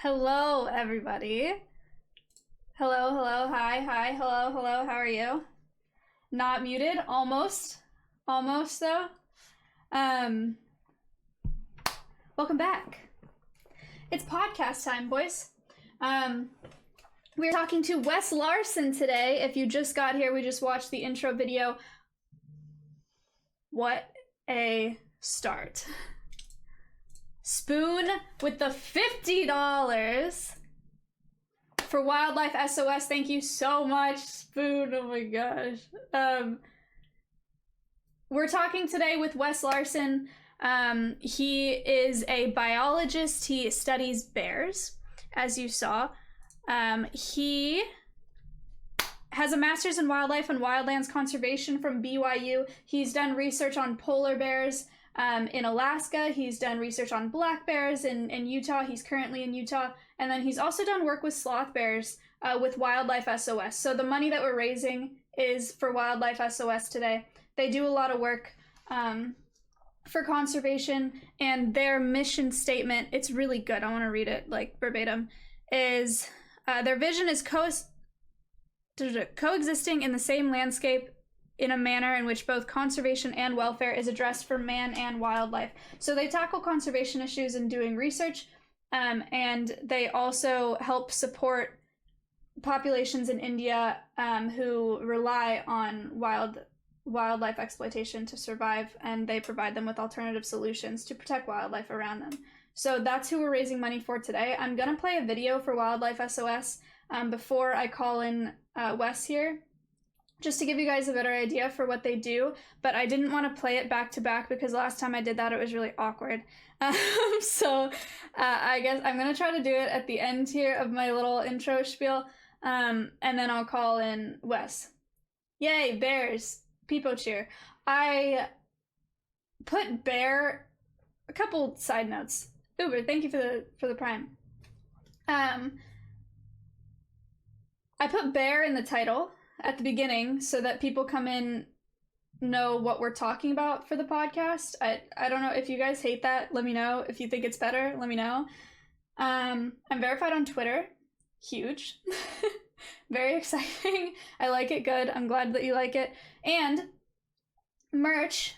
Hello, everybody. Hello, hello, hi, hello, hello, how are you? Not muted, almost though. Welcome back. It's podcast time, boys. We're talking to Wes Larson today. If you just got here, we just watched the intro video. What a start. Spoon with the $50 for Wildlife SOS. Thank you so much, Spoon. Oh my gosh. We're talking today with Wes Larson. He is a biologist. He studies bears, as you saw. He has a master's in wildlife and wildlands conservation from BYU. He's done research on polar bears in Alaska. He's done research on black bears in Utah. He's currently in Utah. And then he's also done work with sloth bears with Wildlife SOS. So the money that we're raising is for Wildlife SOS today. They do a lot of work for conservation, and their mission statement, it's really good. I want to read it like verbatim, is their vision is coexisting in the same landscape in a manner in which both conservation and welfare is addressed for man and wildlife. So they tackle conservation issues in doing research, and they also help support populations in India who rely on wildlife exploitation to survive, and they provide them with alternative solutions to protect wildlife around them. So that's who we're raising money for today. I'm gonna play a video for Wildlife SOS before I call in Wes here, just to give you guys a better idea for what they do, but I didn't want to play it back to back because last time I did that it was really awkward. So I guess I'm gonna try to do it at the end here of my little intro spiel, and then I'll call in Wes. Yay, bears! Peepo cheer. I put bear. A couple side notes. Uber, thank you for the prime. I put bear in the title at the beginning so that people come in know what we're talking about for the podcast. I don't know if you guys hate that. Let me know. If you think it's better, let me know. I'm verified on Twitter. Huge. Very exciting. I like it. Good. I'm glad that you like it. And merch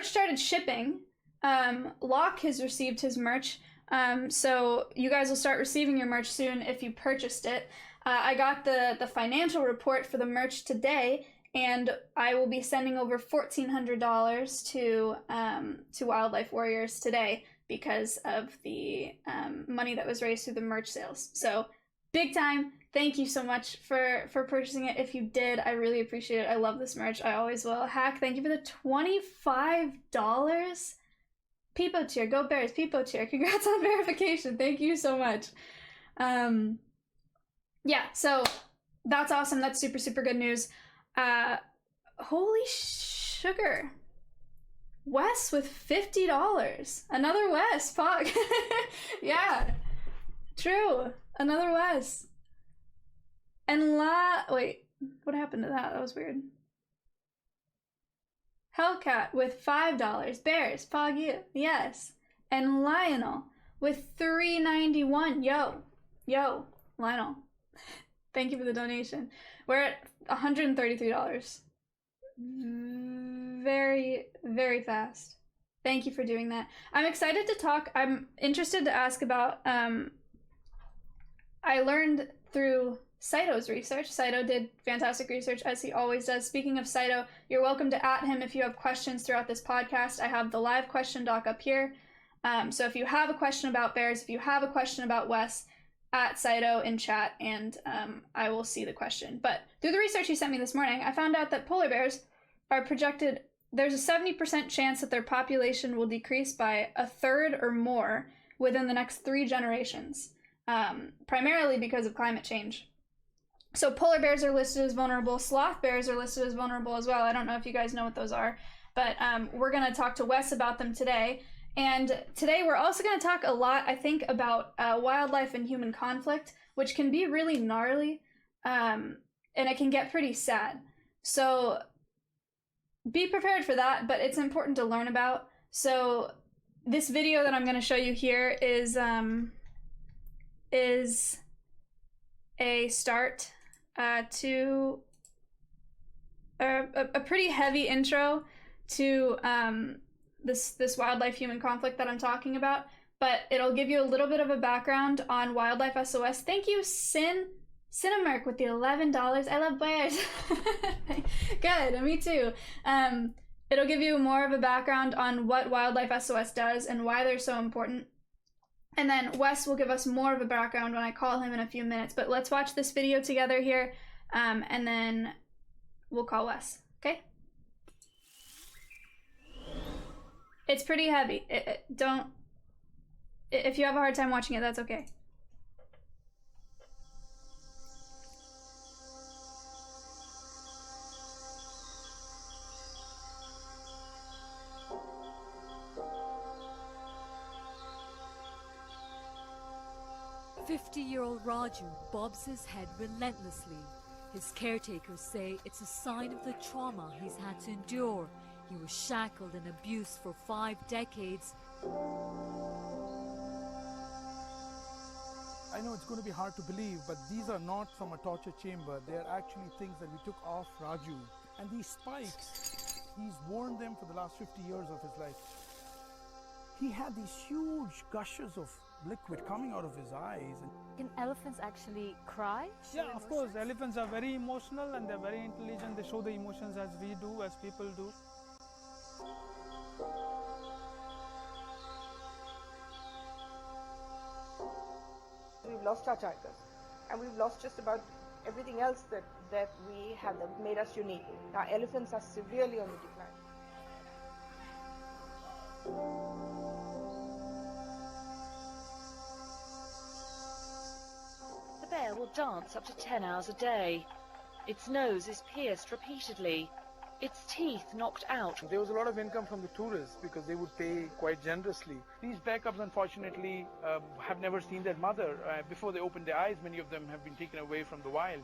started shipping. Locke has received his merch. So you guys will start receiving your merch soon if you purchased it. I got the financial report for the merch today, and I will be sending over $1,400 to Wildlife Warriors today because of the money that was raised through the merch sales. So big time. Thank you so much for purchasing it. If you did, I really appreciate it. I love this merch. I always will. Hack, thank you for the $25. Peepo cheer, go Bears, Peepo cheer. Congrats on verification. Thank you so much. Yeah, so that's awesome. That's super, super good news. Holy sugar. Wes with $50. Another Wes, fuck. Yeah, true. Another Wes. And wait, what happened to that? That was weird. Hellcat with $5. Bears, pog you. Yes. And Lionel with $3.91. Yo, Lionel. Thank you for the donation. We're at $133. Very, very fast. Thank you for doing that. I'm excited to talk. I'm interested to ask about, I learned through Saito's research. Saito did fantastic research, as he always does. Speaking of Saito, you're welcome to @ him if you have questions throughout this podcast. I have the live question doc up here. So if you have a question about bears, if you have a question about Wes, @ Saito in chat, and I will see the question. But through the research he sent me this morning, I found out that polar bears are projected, there's a 70% chance that their population will decrease by a third or more within the next 3 generations, primarily because of climate change. So polar bears are listed as vulnerable. Sloth bears are listed as vulnerable as well. I don't know if you guys know what those are, but we're going to talk to Wes about them today. And today we're also going to talk a lot, I think, about wildlife and human conflict, which can be really gnarly, and it can get pretty sad. So be prepared for that, but it's important to learn about. So this video that I'm going to show you here is a start to a pretty heavy intro to this wildlife human conflict that I'm talking about, but it'll give you a little bit of a background on Wildlife SOS. Thank you, Cinemark, with the $11. I love bears. Good, me too. It'll give you more of a background on what Wildlife SOS does and why they're so important. And then Wes will give us more of a background when I call him in a few minutes. But let's watch this video together here, and then we'll call Wes, okay? It's pretty heavy. If you have a hard time watching it, that's okay. "50-year-old Raju bobs his head relentlessly. His caretakers say it's a sign of the trauma he's had to endure. He was shackled and abused for 5 decades. I know it's going to be hard to believe, but these are not from a torture chamber. They are actually things that we took off Raju. And these spikes, he's worn them for the last 50 years of his life. He had these huge gushes of liquid coming out of his eyes. Can elephants actually cry? Yeah, of course. Elephants are very emotional and they're very intelligent. They show the emotions as we do, as people do. We've lost our tigers, and we've lost just about everything else that we have that made us unique. Our elephants are severely on the decline. The bear will dance up to 10 hours a day. Its nose is pierced repeatedly. Its teeth knocked out. There was a lot of income from the tourists because they would pay quite generously. These bear cubs, unfortunately, have never seen their mother. Before they open their eyes, many of them have been taken away from the wild.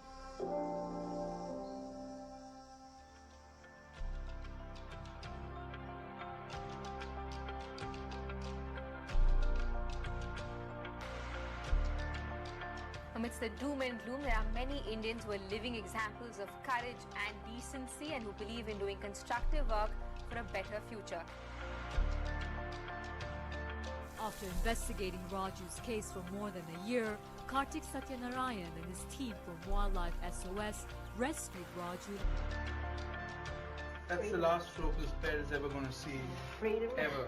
Amidst the doom and gloom, there are many Indians who are living examples of courage and decency and who believe in doing constructive work for a better future. After investigating Raju's case for more than a year, Kartik Satyanarayan and his team from Wildlife SOS rescued Raju. That's the last stroke this bear is ever going to see, ever.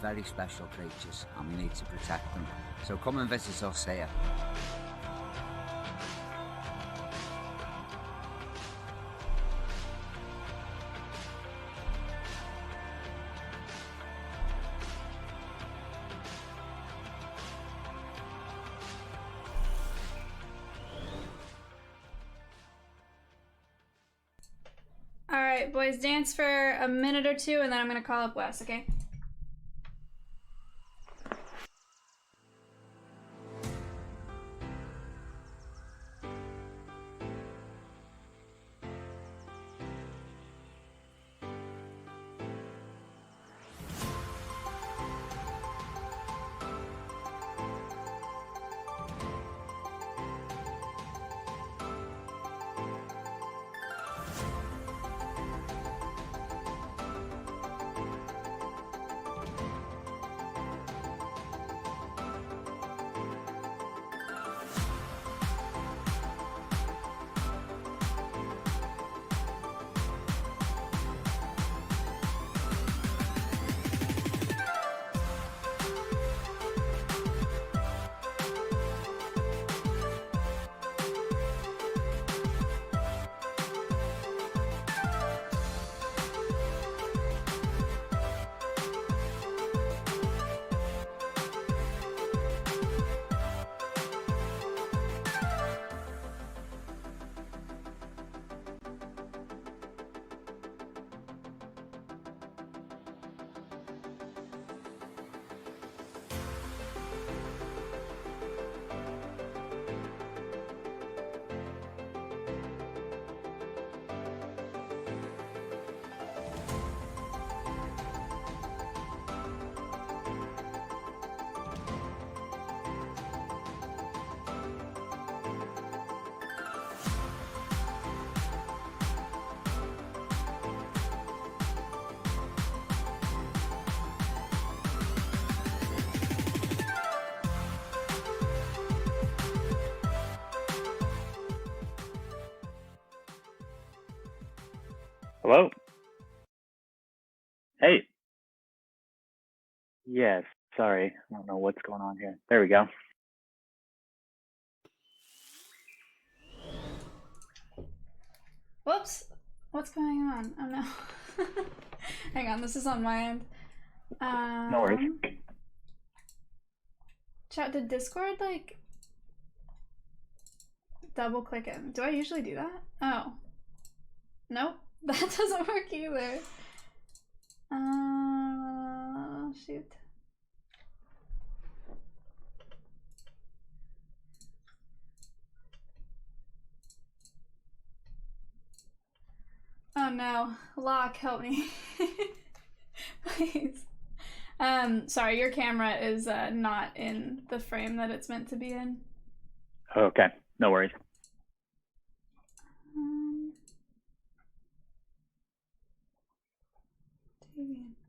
Very special creatures and we need to protect them. So come and visit us here. All right, boys, dance for a minute or two and then I'm gonna call up Wes, okay? Hello? Hey. Yes, sorry. I don't know what's going on here. There we go. Whoops. What's going on? Oh no. Hang on, this is on my end. No worries. Chat, did Discord, like, double click him? Do I usually do that? Oh. Nope. That doesn't work either. Shoot. Oh no. Locke, help me. Please. Sorry, your camera is not in the frame that it's meant to be in. Okay, no worries.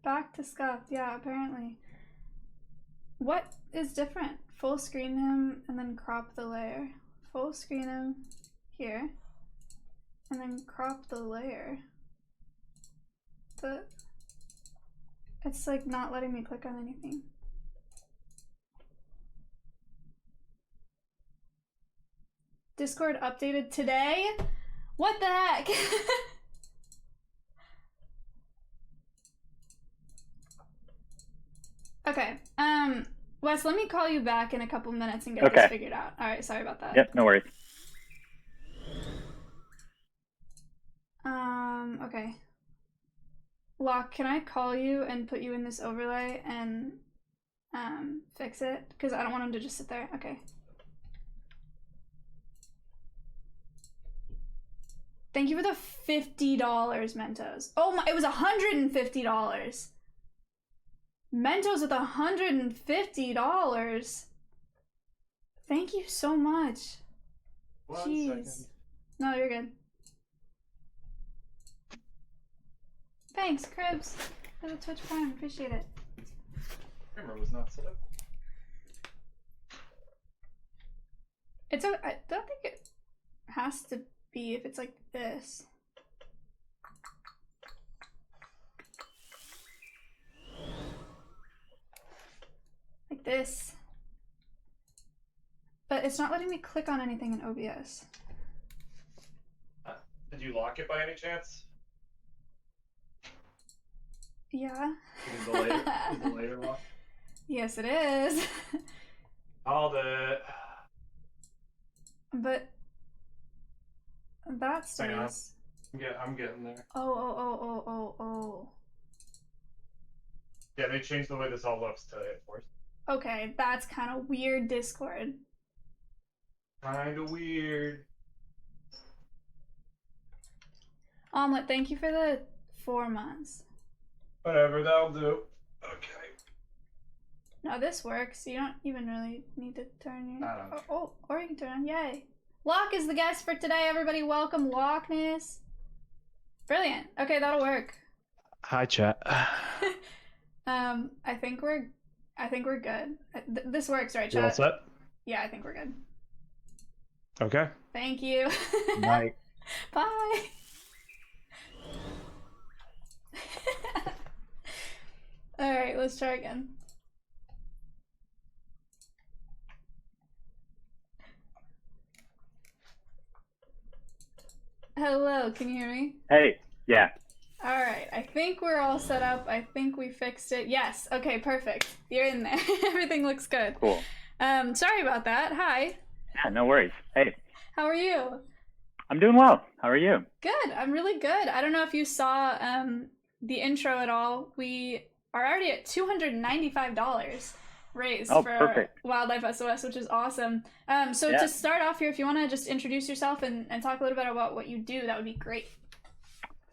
Back to scuffed, yeah, apparently. What is different? Full screen him and then crop the layer. Full screen him here and then crop the layer. But it's like not letting me click on anything. Discord updated today? What the heck? Okay, Wes, let me call you back in a couple minutes and get this figured out. All right, sorry about that. Yep, no worries. Okay. Locke, can I call you and put you in this overlay and, fix it? Because I don't want him to just sit there. Okay. Thank you for the $50, Mentos. Oh my, it was $150. Mentos with $150. Thank you so much. Jeez. Second. No, you're good. Thanks, Cribs, for the Twitch Prime. Appreciate it. Camera was not set up. I don't think it has to be if it's like this. Like this. But it's not letting me click on anything in OBS. Did you lock it by any chance? Yeah. Is the layer locked? Yes, it is. Called it. But that stays. I'm getting there. Oh. Yeah, they changed the way this all looks to enforce. Okay, that's kind of weird, Discord. Kind of weird. Omelet, thank you for the 4 months. Whatever, that'll do. Okay. No, this works. You don't even really need to turn your... I don't. Oh, or you can turn on. Yay. Locke is the guest for today, everybody. Welcome, Lockness. Brilliant. Okay, that'll work. Hi, chat. I think we're good. This works, right, chat? You all set? Yeah, I think we're good. Okay. Thank you. Bye. Bye. All right, let's try again. Hello, can you hear me? Hey, yeah. All right, I think we're all set up. I think we fixed it. Yes, okay, perfect. You're in there. Everything looks good. Cool. Sorry about that. Hi. Yeah, no worries. Hey. How are you? I'm doing well. How are you? Good. I'm really good. I don't know if you saw the intro at all. We are already at $295 raised for perfect. Wildlife SOS, which is awesome. So to start off here, if you want to just introduce yourself and talk a little bit about what you do, that would be great.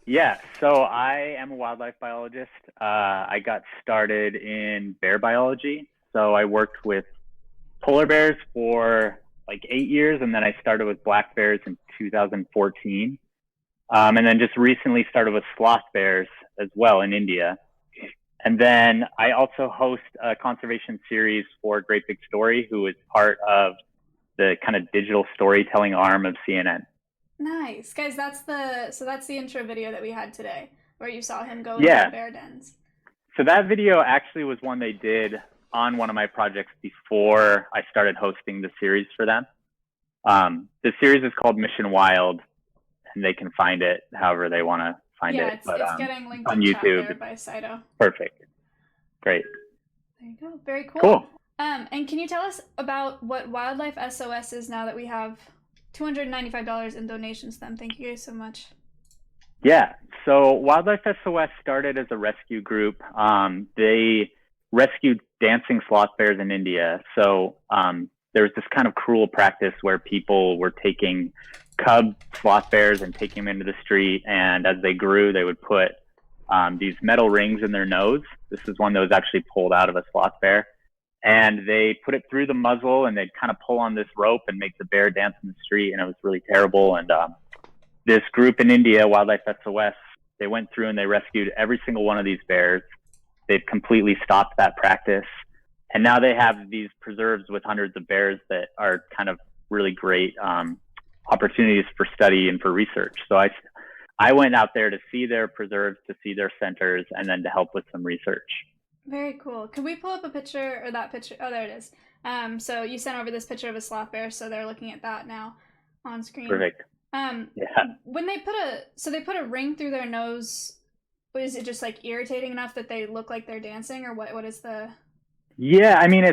Yeah, so I am a wildlife biologist. I got started in bear biology. So I worked with polar bears for like 8 years, and then I started with black bears in 2014. And then just recently started with sloth bears as well in India. And then I also host a conservation series for Great Big Story, who is part of the kind of digital storytelling arm of CNN. Nice. Guys, that's the intro video that we had today, where you saw him go Yeah. into the bear dens. So that video actually was one they did on one of my projects before I started hosting the series for them. The series is called Mission Wild, and they can find it however they want to find it. Yeah, it's getting linked on in chat YouTube. there by Saito. Perfect. Great. There you go. Very cool. Cool. And can you tell us about what Wildlife SOS is now that we have $295 in donations to them? Thank you guys so much. Yeah. So Wildlife SOS started as a rescue group. They rescued dancing sloth bears in India. So there was this kind of cruel practice where people were taking cub sloth bears and taking them into the street, and as they grew, they would put these metal rings in their nose. This is one that was actually pulled out of a sloth bear, and they put it through the muzzle, and they'd kind of pull on this rope and make the bear dance in the street, and it was really terrible. And this group in India, Wildlife SOS, they went through and they rescued every single one of these bears. They've completely stopped that practice, and now they have these preserves with hundreds of bears that are kind of really great opportunities for study and for research. So I went out there to see their preserves, to see their centers, and then to help with some research. Very cool. Could we pull up a picture, or that picture? Oh, there it is. So you sent over this picture of a sloth bear, so they're looking at that now on screen. Perfect. Yeah. When they put a ring through their nose, is it just like irritating enough that they look like they're dancing, or what is the? Yeah, I mean,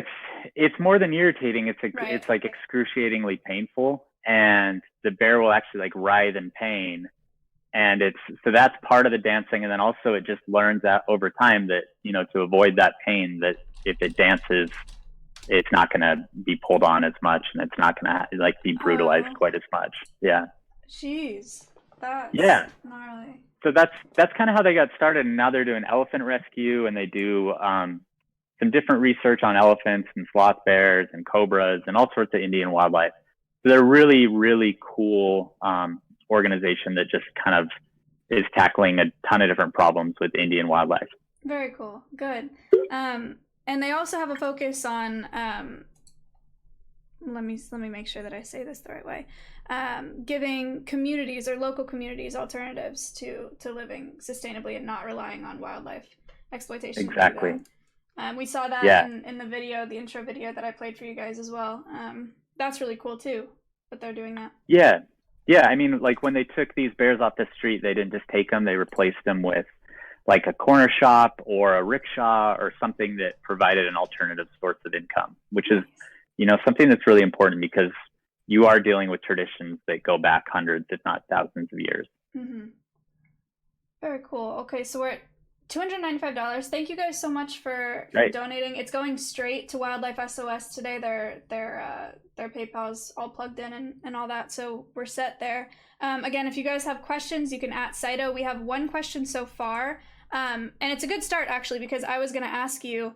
it's more than irritating. It's Right. It's like excruciatingly painful, and the bear will actually like writhe in pain. And so that's part of the dancing. And then also it just learns that over time that, to avoid that pain, that if it dances, it's not going to be pulled on as much, and it's not going to like be brutalized quite as much. Yeah. Jeez. That's gnarly. So that's kind of how they got started. And now they're doing elephant rescue, and they do some different research on elephants and sloth bears and cobras and all sorts of Indian wildlife. So they're really, really cool organization that just kind of is tackling a ton of different problems with Indian wildlife. Very cool. Good. And they also have a focus on let me make sure that I say this the right way. Giving communities or local communities alternatives to living sustainably and not relying on wildlife exploitation. Exactly. We saw that in the video, the intro video that I played for you guys as well. That's really cool too, that they're doing that. Yeah, I mean, like when they took these bears off the street, they didn't just take them, they replaced them with like a corner shop or a rickshaw or something that provided an alternative source of income, which is, something that's really important because you are dealing with traditions that go back hundreds, if not thousands of years. Mm-hmm. Very cool. Okay, so we're at $295. Thank you guys so much for donating. It's going straight to Wildlife SOS today. Their PayPal's all plugged in and all that, so we're set there. Again, if you guys have questions, you can @Saito. We have one question so far, and it's a good start actually, because I was going to ask you.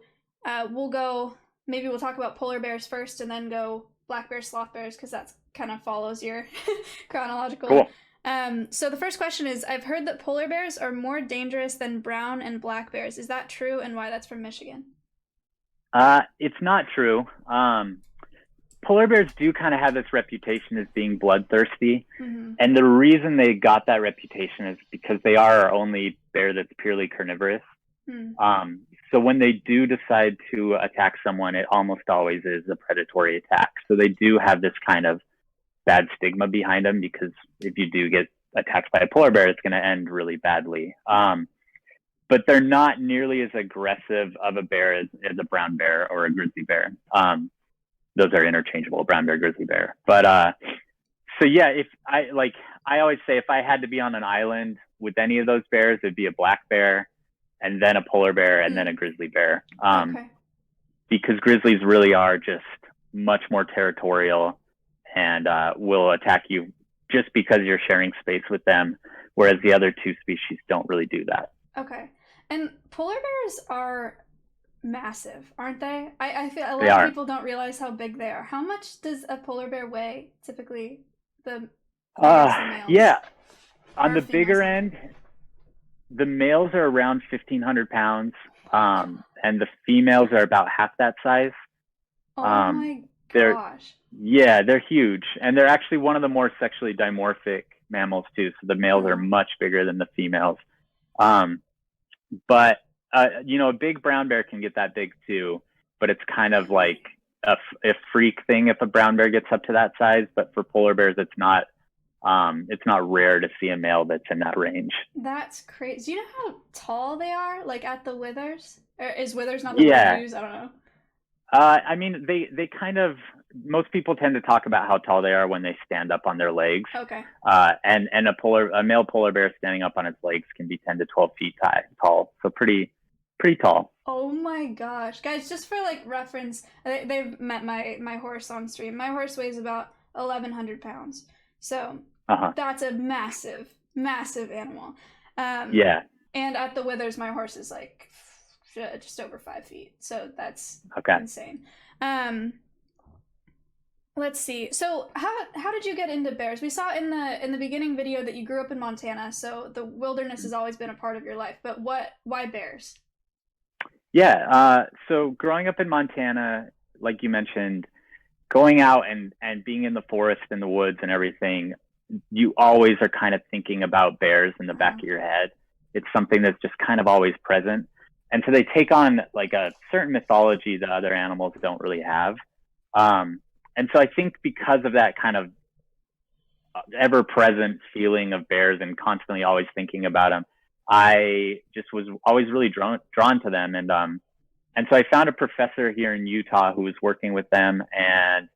Maybe we'll talk about polar bears first, and then go black bears, sloth bears, because that kind of follows your chronological. Cool. So the first question is, I've heard that polar bears are more dangerous than brown and black bears. Is that true, and why? That's from Michigan. It's not true. Polar bears do kind of have this reputation as being bloodthirsty. Mm-hmm. And the reason they got that reputation is because they are our only bear that's purely carnivorous. Mm. So when they do decide to attack someone, it almost always is a predatory attack. So they do have this kind of bad stigma behind them, because if you do get attacked by a polar bear, it's going to end really badly. But they're not nearly as aggressive of a bear as a brown bear or a grizzly bear. Those are interchangeable, brown bear, grizzly bear. But so yeah, I always say, if I had to be on an island with any of those bears, it'd be a black bear, and then a polar bear, and then a grizzly bear. Because grizzlies really are just much more territorial and will attack you just because you're sharing space with them, whereas the other two species don't really do that. Okay. And polar bears are massive, aren't they? I feel a lot of people don't realize how big they are. How much does a polar bear weigh, typically? The yeah. On the bigger end, the males are around 1,500 pounds, and the females are about half that size. Oh my gosh. They're huge, and they're actually one of the more sexually dimorphic mammals too. So the males are much bigger than the females. But you know, a big brown bear can get that big too, but it's kind of like a freak thing if a brown bear gets up to that size. But for polar bears, it's not rare to see a male that's in that range. That's crazy. Do you know how tall they are, like at the withers? Or is withers not the word to use? I don't know. I mean, they kind of, most people tend to talk about how tall they are when they stand up on their legs. Okay. And a male polar bear standing up on its legs can be 10 to 12 feet tall. So pretty tall. Oh my gosh. Guys, just for like reference, they've met my horse on stream. My horse weighs about 1,100 pounds. So that's a massive, massive animal. Yeah. And at the withers, my horse is like just over 5 feet. So that's insane. Let's see. So how did you get into bears? We saw in the beginning video that you grew up in Montana, so the wilderness has always been a part of your life. But why bears? Yeah. So growing up in Montana, like you mentioned, going out and being in the forest and the woods and everything, you always are kind of thinking about bears in the back of your head. It's something that's just kind of always present. And so they take on like a certain mythology that other animals don't really have. And so I think because of that kind of ever-present feeling of bears and constantly always thinking about them, I just was always really drawn to them. And so I found a professor here in Utah who was working with them, and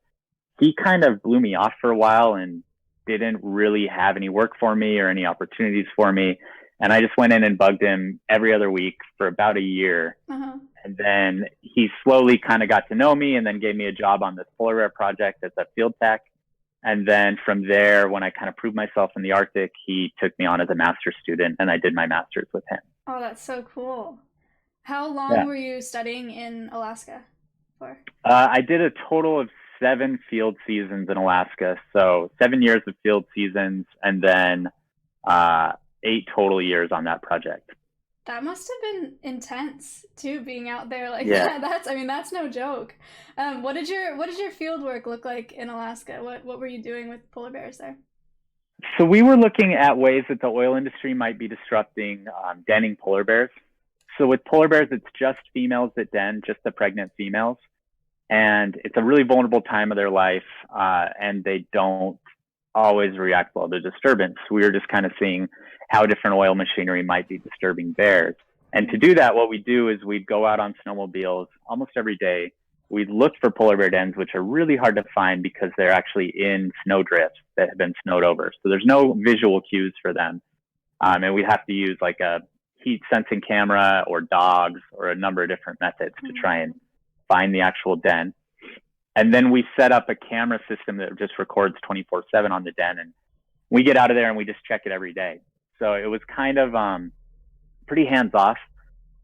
he kind of blew me off for a while and didn't really have any work for me or any opportunities for me. And I just went in and bugged him every other week for about a year. And then he slowly kind of got to know me and then gave me a job on this polar bear project as a field tech. And then from there, when I kind of proved myself in the Arctic, he took me on as a master's student, and I did my master's with him. Oh, that's so cool. How long were you studying in Alaska for? I did a total of 7 field seasons in Alaska. So 7 years of field seasons, and then 8 total years on that project. That must have been intense too, being out there like that. That's no joke. What did your field work look like in Alaska? What were you doing with polar bears there? So we were looking at ways that the oil industry might be disrupting denning polar bears. So with polar bears, it's just females that den, just the pregnant females. And it's a really vulnerable time of their life, and they don't always react well to disturbance. We were just kind of seeing how different oil machinery might be disturbing bears. And to do that, what we do is we'd go out on snowmobiles almost every day. We'd look for polar bear dens, which are really hard to find because they're actually in snowdrifts that have been snowed over. So there's no visual cues for them. And we'd have to use like a heat sensing camera or dogs or a number of different methods to try and find the actual den. And then we set up a camera system that just records 24/7 on the den. And we get out of there and we just check it every day. So it was kind of pretty hands-off,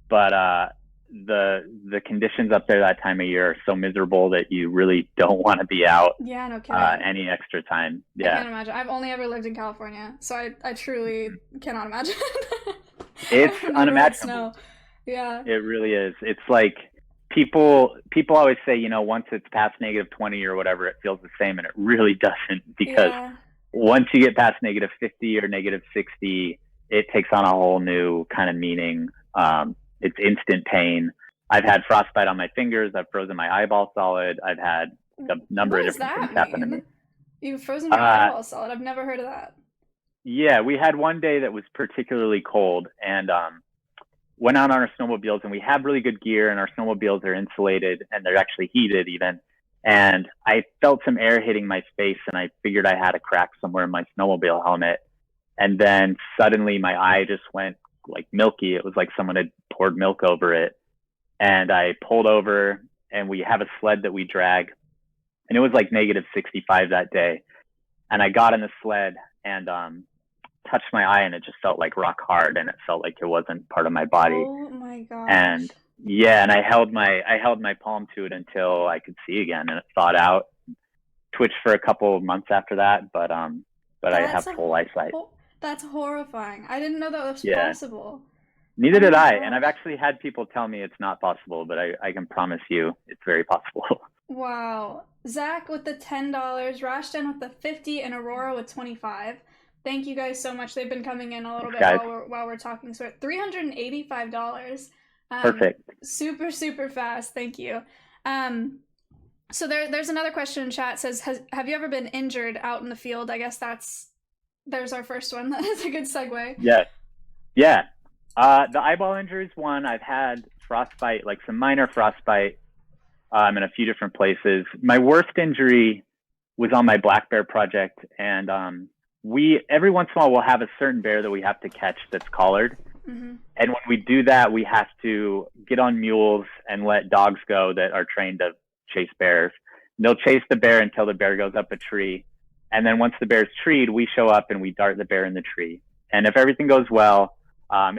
but the conditions up there that time of year are so miserable that you really don't want to be out no kidding. Any extra time. I can't imagine. I've only ever lived in California, so I truly cannot imagine. It's unimaginable. Yeah. It really is. It's like people always say, you know, once it's past -20 or whatever, it feels the same, and it really doesn't, because once you get past -50 or -60, it takes on a whole new kind of meaning. It's instant pain. I've had frostbite on my fingers. I've frozen my eyeball solid. I've had a number of different things happen to me. You've frozen your eyeball solid? I've never heard of that. Yeah, we had one day that was particularly cold, and went out on our snowmobiles, and we have really good gear, and our snowmobiles are insulated, and they're actually heated even. And I felt some air hitting my face, and I figured I had a crack somewhere in my snowmobile helmet. And then suddenly my eye just went like milky. It was like someone had poured milk over it. And I pulled over, and we have a sled that we drag, and it was like -65 that day. And I got in the sled and touched my eye, and it just felt like rock hard, and it felt like it wasn't part of my body. Oh my gosh. And and I held my palm to it until I could see again, and it thawed out. Twitched for a couple of months after that, but I have full eyesight. That's horrifying. I didn't know that was possible. Neither did I, and I've actually had people tell me it's not possible, but I can promise you it's very possible. Wow. Zach with the $10, Rashton with the 50, and Aurora with 25. Thank you guys so much. They've been coming in a little bit Guys. while we're talking. So at $385. Perfect. Super, super fast. Thank you. So there's another question in chat. It says, have you ever been injured out in the field? I guess there's our first one. That's a good segue. Yes. Yeah. The eyeball injuries one, I've had frostbite, like some minor frostbite in a few different places. My worst injury was on my black bear project, and we every once in a while we'll have a certain bear that we have to catch that's collared. Mm-hmm. And when we do that, we have to get on mules and let dogs go that are trained to chase bears. And they'll chase the bear until the bear goes up a tree. And then once the bear's treed, we show up and we dart the bear in the tree. And if everything goes well,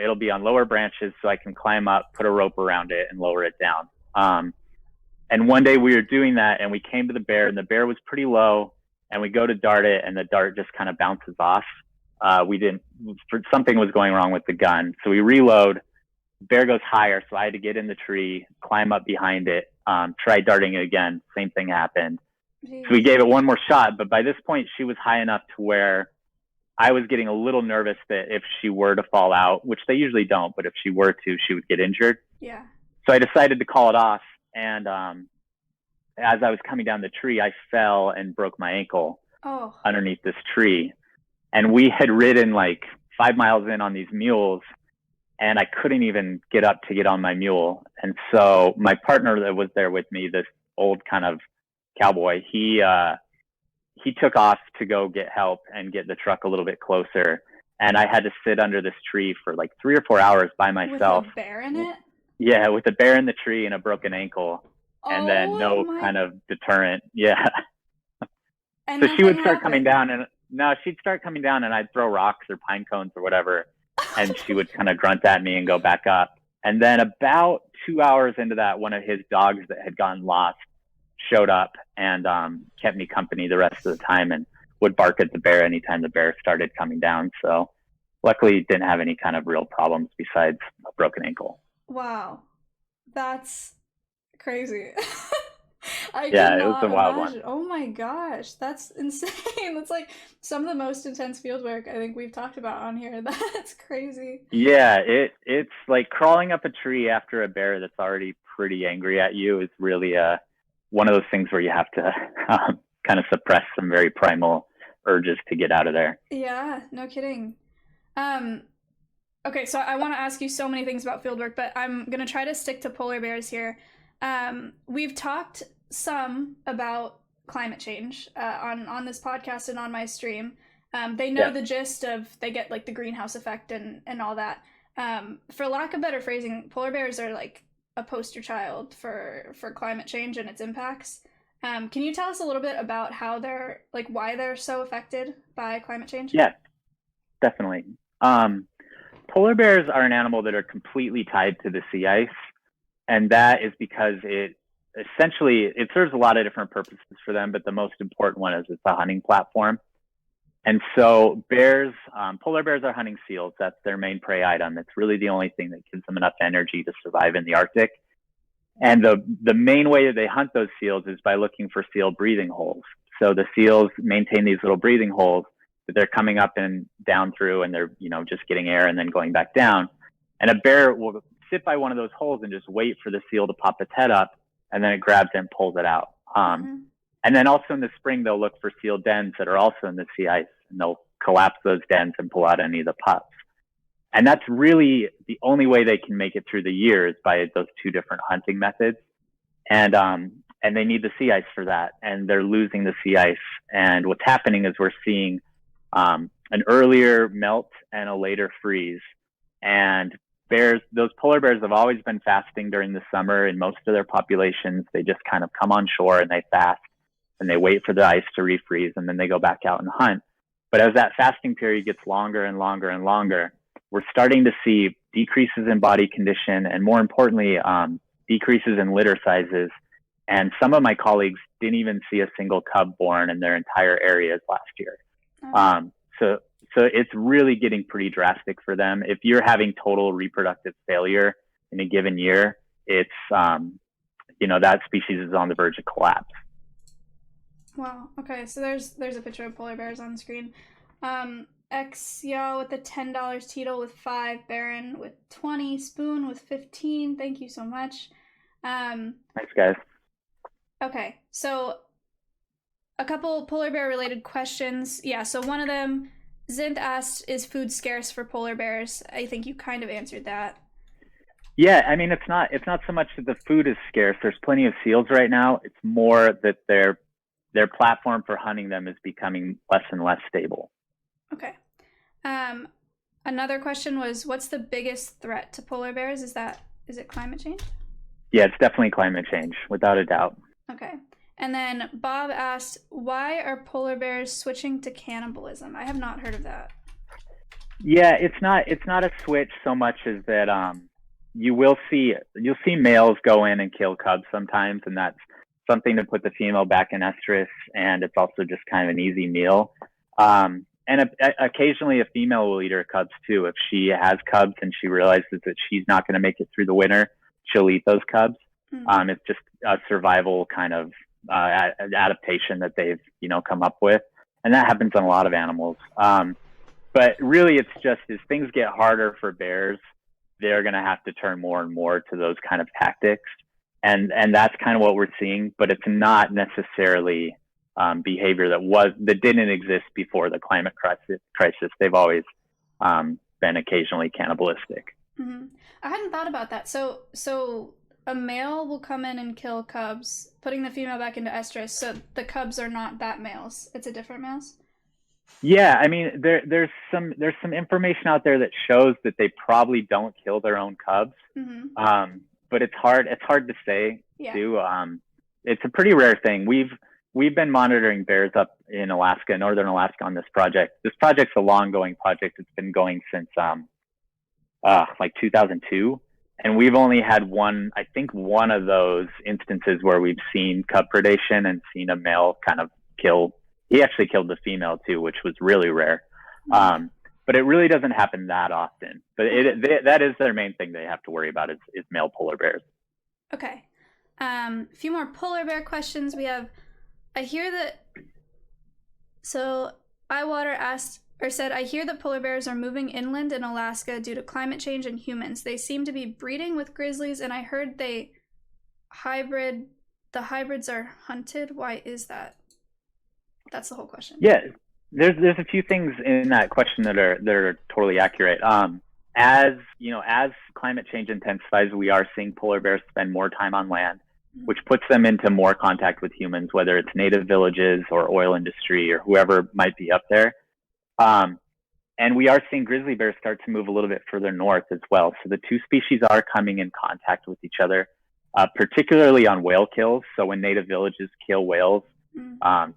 it'll be on lower branches so I can climb up, put a rope around it, and lower it down. And one day we were doing that, and we came to the bear, and the bear was pretty low, and we go to dart it, and the dart just kind of bounces off. Something was going wrong with the gun. So we reload, bear goes higher. So I had to get in the tree, climb up behind it, try darting it again. Same thing happened. Jeez. So we gave it one more shot, but by this point she was high enough to where I was getting a little nervous that if she were to fall out, which they usually don't, but if she were to, she would get injured. Yeah. So I decided to call it off. And as I was coming down the tree, I fell and broke my ankle underneath this tree. And we had ridden like 5 miles in on these mules, and I couldn't even get up to get on my mule. And so my partner that was there with me, this old kind of cowboy, he took off to go get help and get the truck a little bit closer. And I had to sit under this tree for like 3 or 4 hours by myself. With a bear in it? Yeah, with a bear in the tree and a broken ankle. And then no kind of deterrent. Yeah. And so she would start coming down, and she'd start coming down, and I'd throw rocks or pine cones or whatever. And she would kind of grunt at me and go back up. And then about 2 hours into that, one of his dogs that had gotten lost showed up and kept me company the rest of the time and would bark at the bear anytime the bear started coming down. So luckily didn't have any kind of real problems besides a broken ankle. Wow. That's crazy. It was a wild one. Oh my gosh, that's insane. That's like some of the most intense field work I think we've talked about on here. That's crazy. Yeah, it's like crawling up a tree after a bear that's already pretty angry at you is really one of those things where you have to kind of suppress some very primal urges to get out of there. Yeah, no kidding. Okay, so I want to ask you so many things about fieldwork, but I'm going to try to stick to polar bears here. We've talked some about climate change on this podcast and on my stream. They know the gist of, they get like the greenhouse effect and all that. For lack of better phrasing, polar bears are like a poster child for climate change and its impacts. Can you tell us a little bit about how they're, like, why they're so affected by climate change? Yeah, definitely. Polar bears are an animal that are completely tied to the sea ice. And that is because it serves a lot of different purposes for them, but the most important one is it's a hunting platform. And so polar bears are hunting seals. That's their main prey item. It's really the only thing that gives them enough energy to survive in the Arctic. And the main way that they hunt those seals is by looking for seal breathing holes. So the seals maintain these little breathing holes that they're coming up and down through, and they're, just getting air and then going back down. And a bear will sit by one of those holes and just wait for the seal to pop its head up, and then it grabs it and pulls it out. And then also in the spring, they'll look for seal dens that are also in the sea ice, and they'll collapse those dens and pull out any of the pups. And that's really the only way they can make it through the year, is by those two different hunting methods. And they need the sea ice for that, and they're losing the sea ice. And what's happening is we're seeing an earlier melt and a later freeze. And those polar bears have always been fasting during the summer. In most of their populations, they just kind of come on shore and they fast, and they wait for the ice to refreeze, and then they go back out and hunt. But as that fasting period gets longer and longer and longer, we're starting to see decreases in body condition, and more importantly, decreases in litter sizes. And some of my colleagues didn't even see a single cub born in their entire areas last year. So it's really getting pretty drastic for them. If you're having total reproductive failure in a given year, it's, that species is on the verge of collapse. Wow. Okay. So there's a picture of polar bears on screen. Xya with the $10, Teetle with 5, Baron with 20, Spoon with 15. Thank you so much. Thanks, guys. Okay, so a couple polar bear related questions. Yeah, so one of them, Zinth asked, is food scarce for polar bears? I think you kind of answered that. Yeah, I mean, it's not so much that the food is scarce. There's plenty of seals right now. It's more that their platform for hunting them is becoming less and less stable. Okay. Another question was, what's the biggest threat to polar bears? Is it climate change? Yeah, it's definitely climate change, without a doubt. Okay. And then Bob asked, why are polar bears switching to cannibalism? I have not heard of that. Yeah, it's not a switch so much as that you'll see males go in and kill cubs sometimes, and that's something to put the female back in estrus, and it's also just kind of an easy meal. And occasionally a female will eat her cubs too. If she has cubs and she realizes that she's not going to make it through the winter, she'll eat those cubs. Mm-hmm. It's just a survival kind of adaptation that they've come up with, and that happens on a lot of animals. But really, it's just as things get harder for bears, they're going to have to turn more and more to those kind of tactics, and that's kind of what we're seeing. But it's not necessarily behavior that didn't exist before the climate crisis. They've always been occasionally cannibalistic. Mm-hmm. I hadn't thought about that. So a male will come in and kill cubs, putting the female back into estrus. So the cubs are not that males; it's a different males. Yeah, I mean, there's some information out there that shows that they probably don't kill their own cubs. Mm-hmm. But it's hard to say too. It's a pretty rare thing. We've been monitoring bears up in Alaska, northern Alaska, on this project. This project's a long-going project. It's been going since like 2002, and we've only had one of those instances where we've seen cub predation and seen a male kind of kill. He actually killed the female too, which was really rare. But it really doesn't happen that often. But that is their main thing they have to worry about is male polar bears. Okay. A few more polar bear questions. We have, I hear that, so Eyewater said, I hear that polar bears are moving inland in Alaska due to climate change and humans. They seem to be breeding with grizzlies, and I heard the hybrids are hunted. Why is that? That's the whole question. Yeah, there's a few things in that question that are totally accurate. As climate change intensifies, we are seeing polar bears spend more time on land, which puts them into more contact with humans, whether it's native villages or oil industry or whoever might be up there. And we are seeing grizzly bears start to move a little bit further north as well. So the two species are coming in contact with each other, particularly on whale kills. So when native villages kill whales,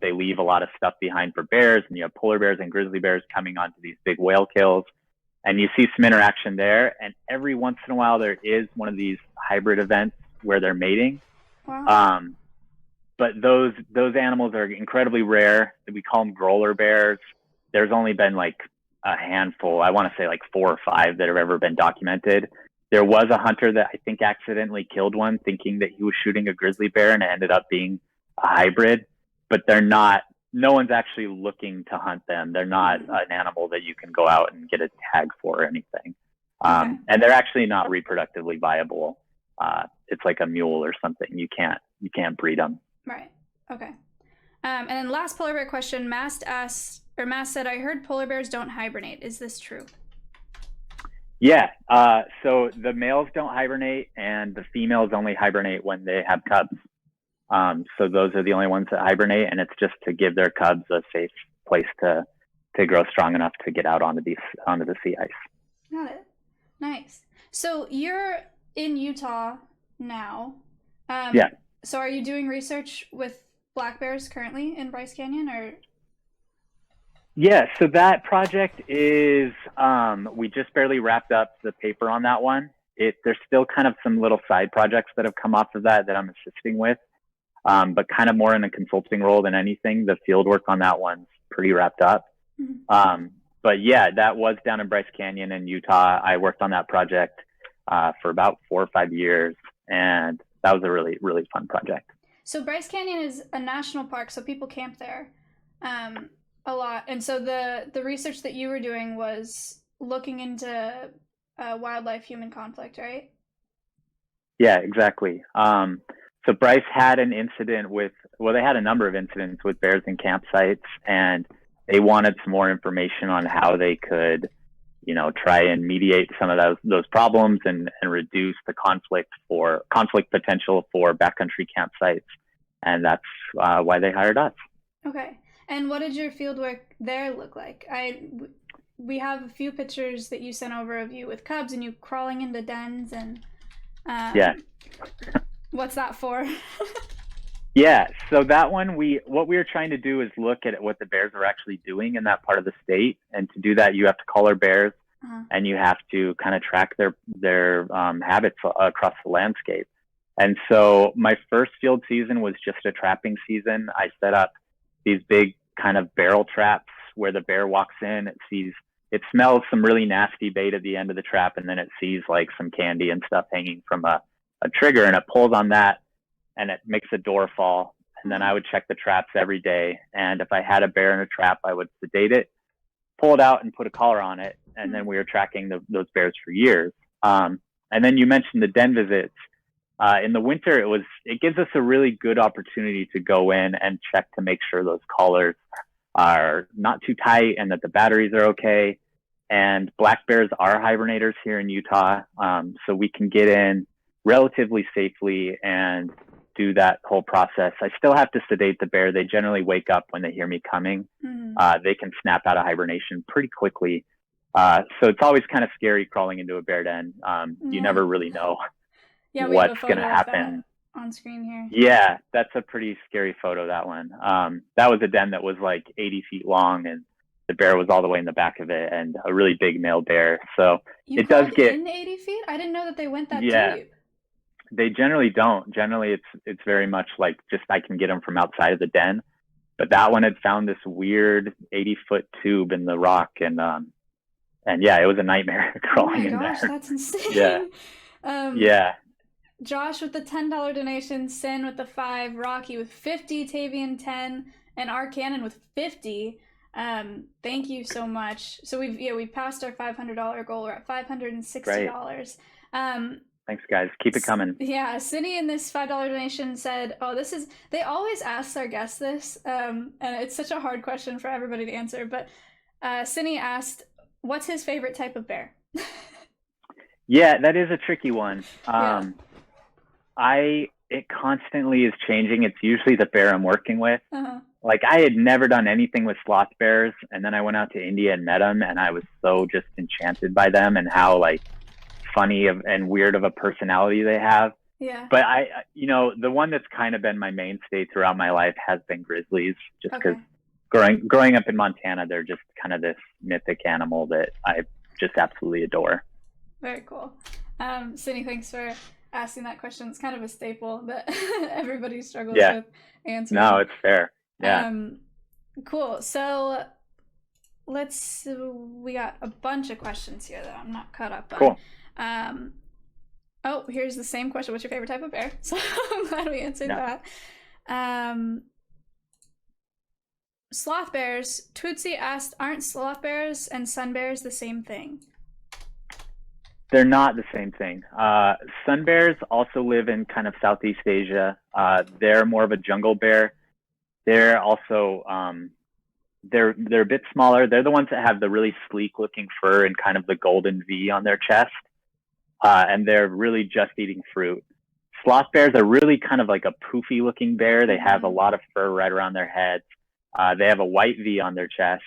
they leave a lot of stuff behind for bears, and you have polar bears and grizzly bears coming onto these big whale kills, and you see some interaction there. And every once in a while, there is one of these hybrid events where they're mating. Wow. But those animals are incredibly rare. We call them growler bears. There's only been like a handful, I want to say like 4 or 5 that have ever been documented. There was a hunter that I think accidentally killed one thinking that he was shooting a grizzly bear, and it ended up being a hybrid. But no one's actually looking to hunt them. They're not an animal that you can go out and get a tag for or anything. And they're actually not reproductively viable. It's like a mule or something. You can't breed them. Right. Okay. And then last polar bear question, Mast said, I heard polar bears don't hibernate. Is this true? Yeah. So the males don't hibernate, and the females only hibernate when they have cubs. So those are the only ones that hibernate, and it's just to give their cubs a safe place to grow strong enough to get out onto the sea ice. Got it. Nice. So you're in Utah now. Yeah. So are you doing research with black bears currently in Bryce Canyon, or? Yeah. So that project is we just barely wrapped up the paper on that one. There's still kind of some little side projects that have come off of that I'm assisting with. But kind of more in a consulting role than anything. The field work on that one's pretty wrapped up. Mm-hmm. But yeah, that was down in Bryce Canyon in Utah. I worked on that project for about 4 or 5 years, and that was a really, really fun project. So Bryce Canyon is a national park, so people camp there. A lot. And so the research that you were doing was looking into wildlife-human conflict, right? Yeah, exactly. So Bryce had an incident with, well, they had a number of incidents with bears in campsites, and they wanted some more information on how they could, try and mediate some of those problems and reduce the conflict potential for backcountry campsites. And that's why they hired us. Okay. And what did your fieldwork there look like? We have a few pictures that you sent over of you with cubs and you crawling into dens and yeah. What's that for? Yeah, so that one, what we were trying to do is look at what the bears are actually doing in that part of the state. And to do that, you have to collar bears, and you have to kind of track their habits across the landscape. And so my first field season was just a trapping season. I set up these big kind of barrel traps where the bear walks in, it smells some really nasty bait at the end of the trap, and then it sees like some candy and stuff hanging from a trigger, and it pulls on that, and it makes a door fall. And then I would check the traps every day, and if I had a bear in a trap, I would sedate it, pull it out, and put a collar on it. And then we were tracking those bears for years. And then you mentioned the den visits. In the winter, it gives us a really good opportunity to go in and check to make sure those collars are not too tight and that the batteries are okay. And black bears are hibernators here in Utah, so we can get in relatively safely and do that whole process. I still have to sedate the bear. They generally wake up when they hear me coming. They can snap out of hibernation pretty quickly. So it's always kind of scary crawling into a bear den. You never really know what's going to happen. On screen here. Yeah, that's a pretty scary photo, that one. That was a den that was like 80 feet long, and the bear was all the way in the back of it, and a really big male bear. So it does get in 80 feet. I didn't know that they went that deep. They generally don't. Generally, it's very much like just I can get them from outside of the den. But that one had found this weird 80-foot tube in the rock, and yeah, it was a nightmare crawling in there. Oh my gosh, that's insane. Yeah. Josh with the $10 donation, Sin with the 5, Rocky with 50, Tavian 10, and R Cannon with 50. Thank you so much. So we've passed our $500 goal. We're at $560. Thanks, guys. Keep it coming. Yeah, Cindy in this $5 donation said, they always ask our guests this, and it's such a hard question for everybody to answer, but Cindy asked, what's his favorite type of bear? Yeah, that is a tricky one. It constantly is changing. It's usually the bear I'm working with. Like, I had never done anything with sloth bears, and then I went out to India and met them, and I was so just enchanted by them and how like funny and weird of a personality they have. Yeah. But the one that's kind of been my mainstay throughout my life has been grizzlies, just because growing up in Montana, they're just kind of this mythic animal that I just absolutely adore. Very cool. Cindy, thanks for asking that question. It's kind of a staple that everybody struggles with answering. No, it's fair. Yeah. Cool. So we got a bunch of questions here that I'm not caught up on. Cool. Here's the same question. What's your favorite type of bear? So I'm glad we answered that. Sloth bears. Tootsie asked, aren't sloth bears and sun bears the same thing? They're not the same thing. Sun bears also live in kind of Southeast Asia. They're more of a jungle bear. They're also they're a bit smaller. They're the ones that have the really sleek looking fur and kind of the golden V on their chest. And they're really just eating fruit. Sloth bears are really kind of like a poofy looking bear. They have a lot of fur right around their heads. They have a white V on their chest.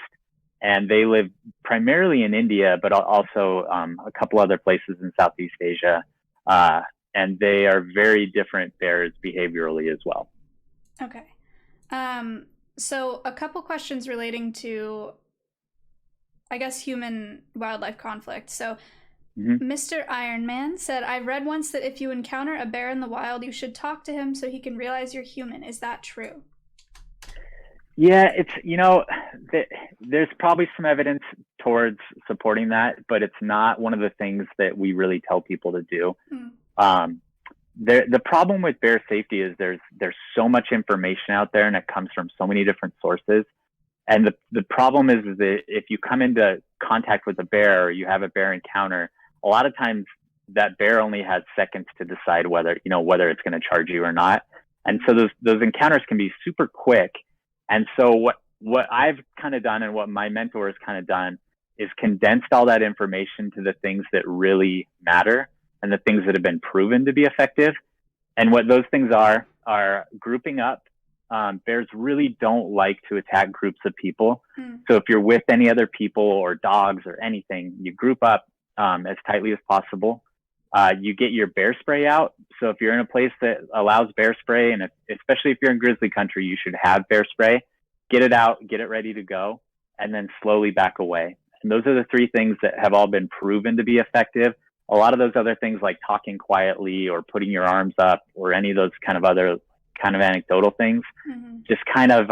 And they live primarily in India, but also a couple other places in Southeast Asia. And they are very different bears behaviorally as well. Okay. So a couple questions relating to, I guess, human-wildlife conflict. So Mr. Ironman said, I read once that if you encounter a bear in the wild, you should talk to him so he can realize you're human. Is that true? Yeah, it's, there's probably some evidence towards supporting that, but it's not one of the things that we really tell people to do. The problem with bear safety is there's so much information out there, and it comes from so many different sources. And the problem is that if you come into contact with a bear or you have a bear encounter, a lot of times that bear only has seconds to decide whether it's going to charge you or not. And so those encounters can be super quick. And so what I've kind of done and what my mentor has kind of done is condensed all that information to the things that really matter and the things that have been proven to be effective. And what those things are grouping up. Bears really don't like to attack groups of people. So if you're with any other people or dogs or anything, you group up as tightly as possible. You get your bear spray out. So if you're in a place that allows bear spray, and especially if you're in grizzly country, you should have bear spray. Get it out, get it ready to go, and then slowly back away. And those are the three things that have all been proven to be effective. A lot of those other things like talking quietly or putting your arms up or any of those kind of other kind of anecdotal things, just kind of,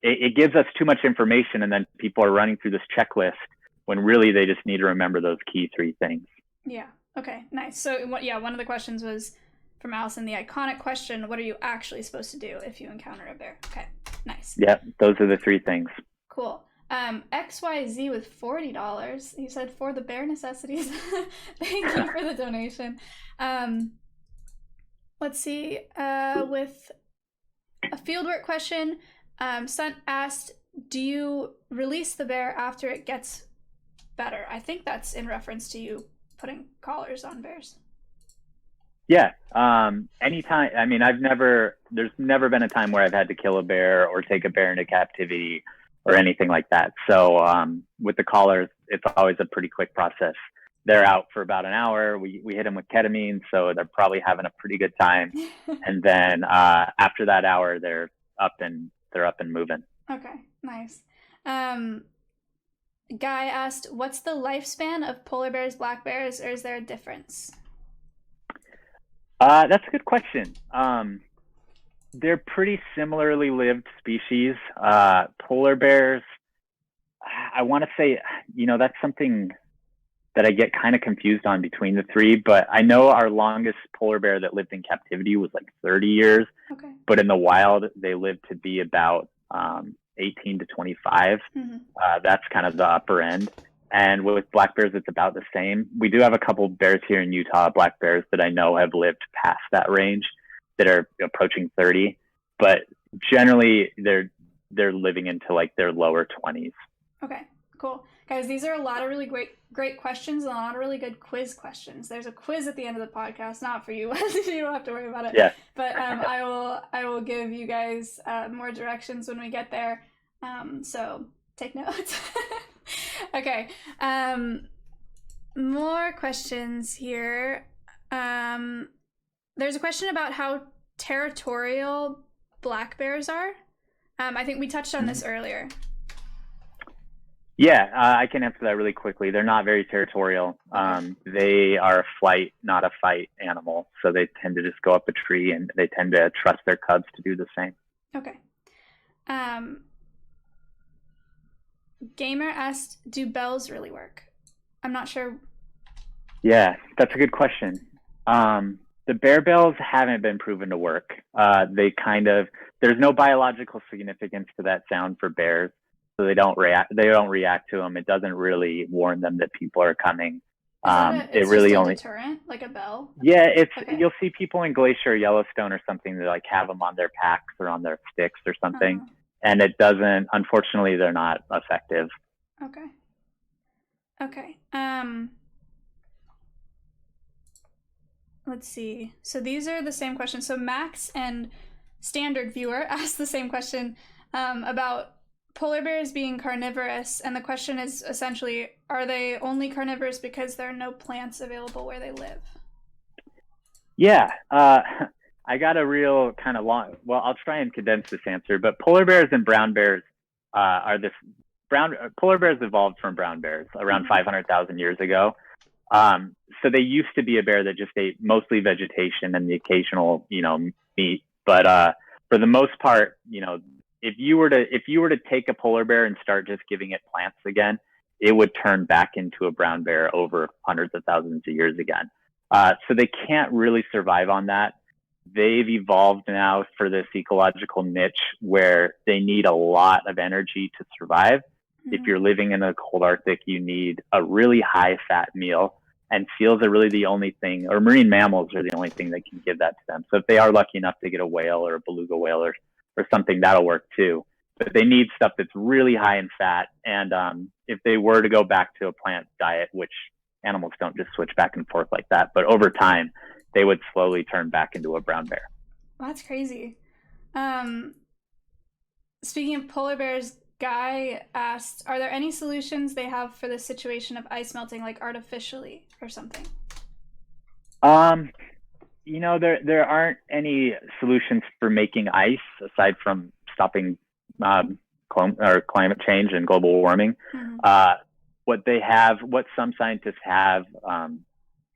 it gives us too much information, and then people are running through this checklist when really they just need to remember those key three things. Yeah. Okay, nice. So one of the questions was from Allison, the iconic question, what are you actually supposed to do if you encounter a bear? Okay, nice. Yeah, those are the three things. Cool. XYZ with $40. He said for the bear necessities. Thank you for the donation. Let's see. With a fieldwork question, Stunt asked, do you release the bear after it gets better? I think that's in reference to you putting collars on bears. Yeah. Anytime. I mean, there's never been a time where I've had to kill a bear or take a bear into captivity or anything like that. So with the collars, it's always a pretty quick process. They're out for about an hour. We hit them with ketamine, so they're probably having a pretty good time. And then after that hour, they're up and moving. Okay, nice. Guy asked, what's the lifespan of polar bears, black bears, or is there a difference? That's a good question. They're pretty similarly lived species. Polar bears, I want to say, that's something that I get kind of confused on between the three, but I know our longest polar bear that lived in captivity was like 30 years, but in the wild, they lived to be about 18 to 25. That's kind of the upper end. And with black bears, it's about the same. We do have a couple bears here in Utah, black bears, that I know have lived past that range, that are approaching 30, but generally they're living into like their lower 20s. Okay, cool. Guys, these are a lot of really great questions and a lot of really good quiz questions. There's a quiz at the end of the podcast, not for you. You don't have to worry about it. Yeah. But I will give you guys more directions when we get there. So take notes. Okay. More questions here. There's a question about how territorial black bears are. I think we touched on this earlier. Yeah, I can answer that really quickly. They're not very territorial. They are a flight, not a fight animal. So they tend to just go up a tree, and they tend to trust their cubs to do the same. Okay. Gamer asked, do bells really work? I'm not sure. Yeah, that's a good question. The bear bells haven't been proven to work. There's no biological significance to that sound for bears. So they don't react to them. It doesn't really warn them that people are coming. It's really just a deterrent, like a bell? Yeah, you'll see people in Glacier or Yellowstone or something that like have them on their packs or on their sticks or something. And it doesn't, unfortunately, they're not effective. Okay. Let's see. So these are the same questions. So Max and Standard Viewer asked the same question about polar bears being carnivorous, and the question is essentially, are they only carnivorous because there are no plants available where they live? Yeah, I got a real kind of long, well, I'll try and condense this answer, but polar bears and brown bears polar bears evolved from brown bears around 500,000 years ago. So they used to be a bear that just ate mostly vegetation and the occasional, meat. But for the most part, if you were to take a polar bear and start just giving it plants again, it would turn back into a brown bear over hundreds of thousands of years again. So they can't really survive on that. they've evolved now for this ecological niche where they need a lot of energy to survive. If you're living in the cold Arctic, you need a really high fat meal, and seals are really the only thing, or marine mammals are the only thing that can give that to them. So if they are lucky enough to get a whale or a beluga whale or something, that'll work too. But they need stuff that's really high in fat. And if they were to go back to a plant diet, which animals don't just switch back and forth like that, but over time, they would slowly turn back into a brown bear. That's crazy. Speaking of polar bears, Guy asked, are there any solutions they have for the situation of ice melting, like artificially or something? You know, there aren't any solutions for making ice aside from stopping climate change and global warming. What some scientists have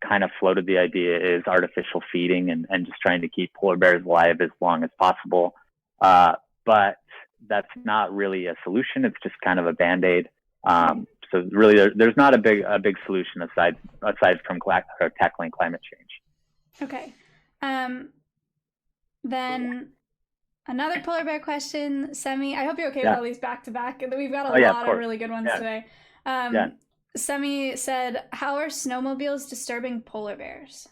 kind of floated the idea is artificial feeding and just trying to keep polar bears alive as long as possible. But that's not really a solution. It's just kind of a Band-Aid. So really, there's not a big solution aside from tackling climate change. Okay. Then another polar bear question, Semi. I hope you're okay with all these back to back. We've got a lot of really good ones today. Semi said, how are snowmobiles disturbing polar bears?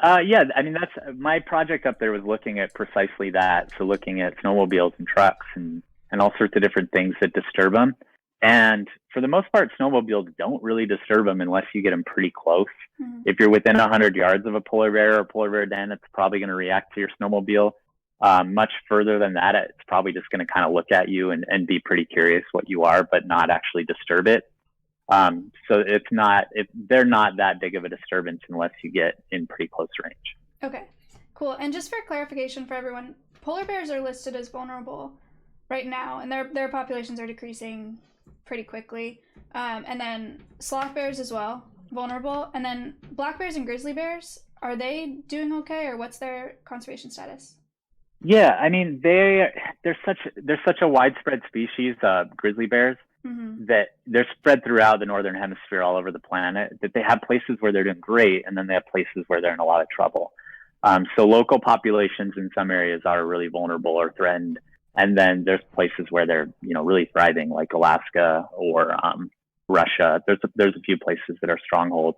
Yeah, I mean, that's my project up there was looking at precisely that. So looking at snowmobiles and trucks and all sorts of different things that disturb them. And for the most part, snowmobiles don't really disturb them unless you get them pretty close. If you're within 100 yards of a polar bear or polar bear den, it's probably going to react to your snowmobile. Much further than that, it's probably just going to kind of look at you and be pretty curious what you are, but not actually disturb it. So they're not that big of a disturbance unless you get in pretty close range. Okay, cool. And just for clarification for everyone, polar bears are listed as vulnerable right now, and their populations are decreasing pretty quickly. And then sloth bears as well, vulnerable. And then black bears and grizzly bears, are they doing okay, or what's their conservation status? Yeah, I mean, they're such a widespread species, grizzly bears, that they're spread throughout the northern hemisphere all over the planet, that they have places where they're doing great, and then they have places where they're in a lot of trouble. So local populations in some areas are really vulnerable or threatened, and then there's places where they're really thriving, like Alaska or Russia. There's a few places that are strongholds.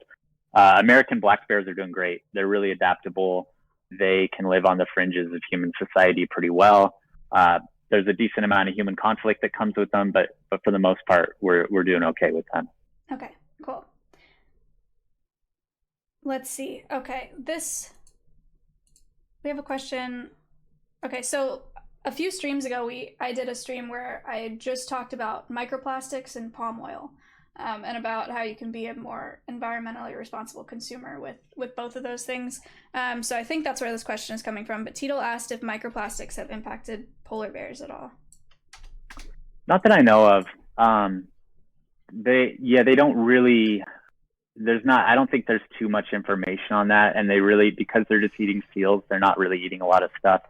American black bears are doing great. They're really adaptable. They can live on the fringes of human society pretty well. There's a decent amount of human conflict that comes with them, but for the most part, we're doing okay with them. Okay, cool. Let's see. Okay, we have a question. Okay, so a few streams ago, I did a stream where I just talked about microplastics and palm oil, and about how you can be a more environmentally responsible consumer with both of those things. So I think that's where this question is coming from. But Tito asked if microplastics have impacted polar bears at all. Not that I know of. They don't really. I don't think there's too much information on that, and they really, because they're just eating seals, they're not really eating a lot of stuff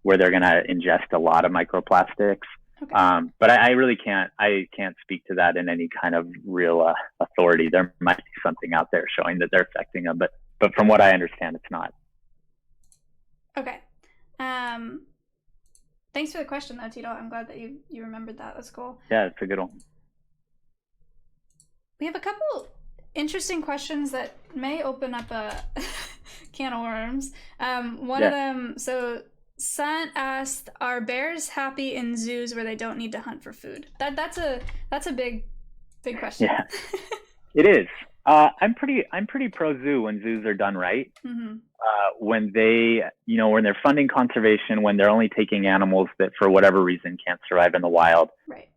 where they're going to ingest a lot of microplastics. Okay. But I really can't speak to that in any kind of real authority. There might be something out there showing that they're affecting them, but from what I understand, it's not. Okay. Thanks for the question, though, Tito. I'm glad that you remembered that. That's cool. Yeah, it's a good one. We have a couple interesting questions that may open up a can of worms. One of them, so Sant asked, are bears happy in zoos where they don't need to hunt for food? That's a big question. Yeah, it is. I'm pretty pro zoo when zoos are done right. When when they're funding conservation, when they're only taking animals that for whatever reason can't survive in the wild. Right.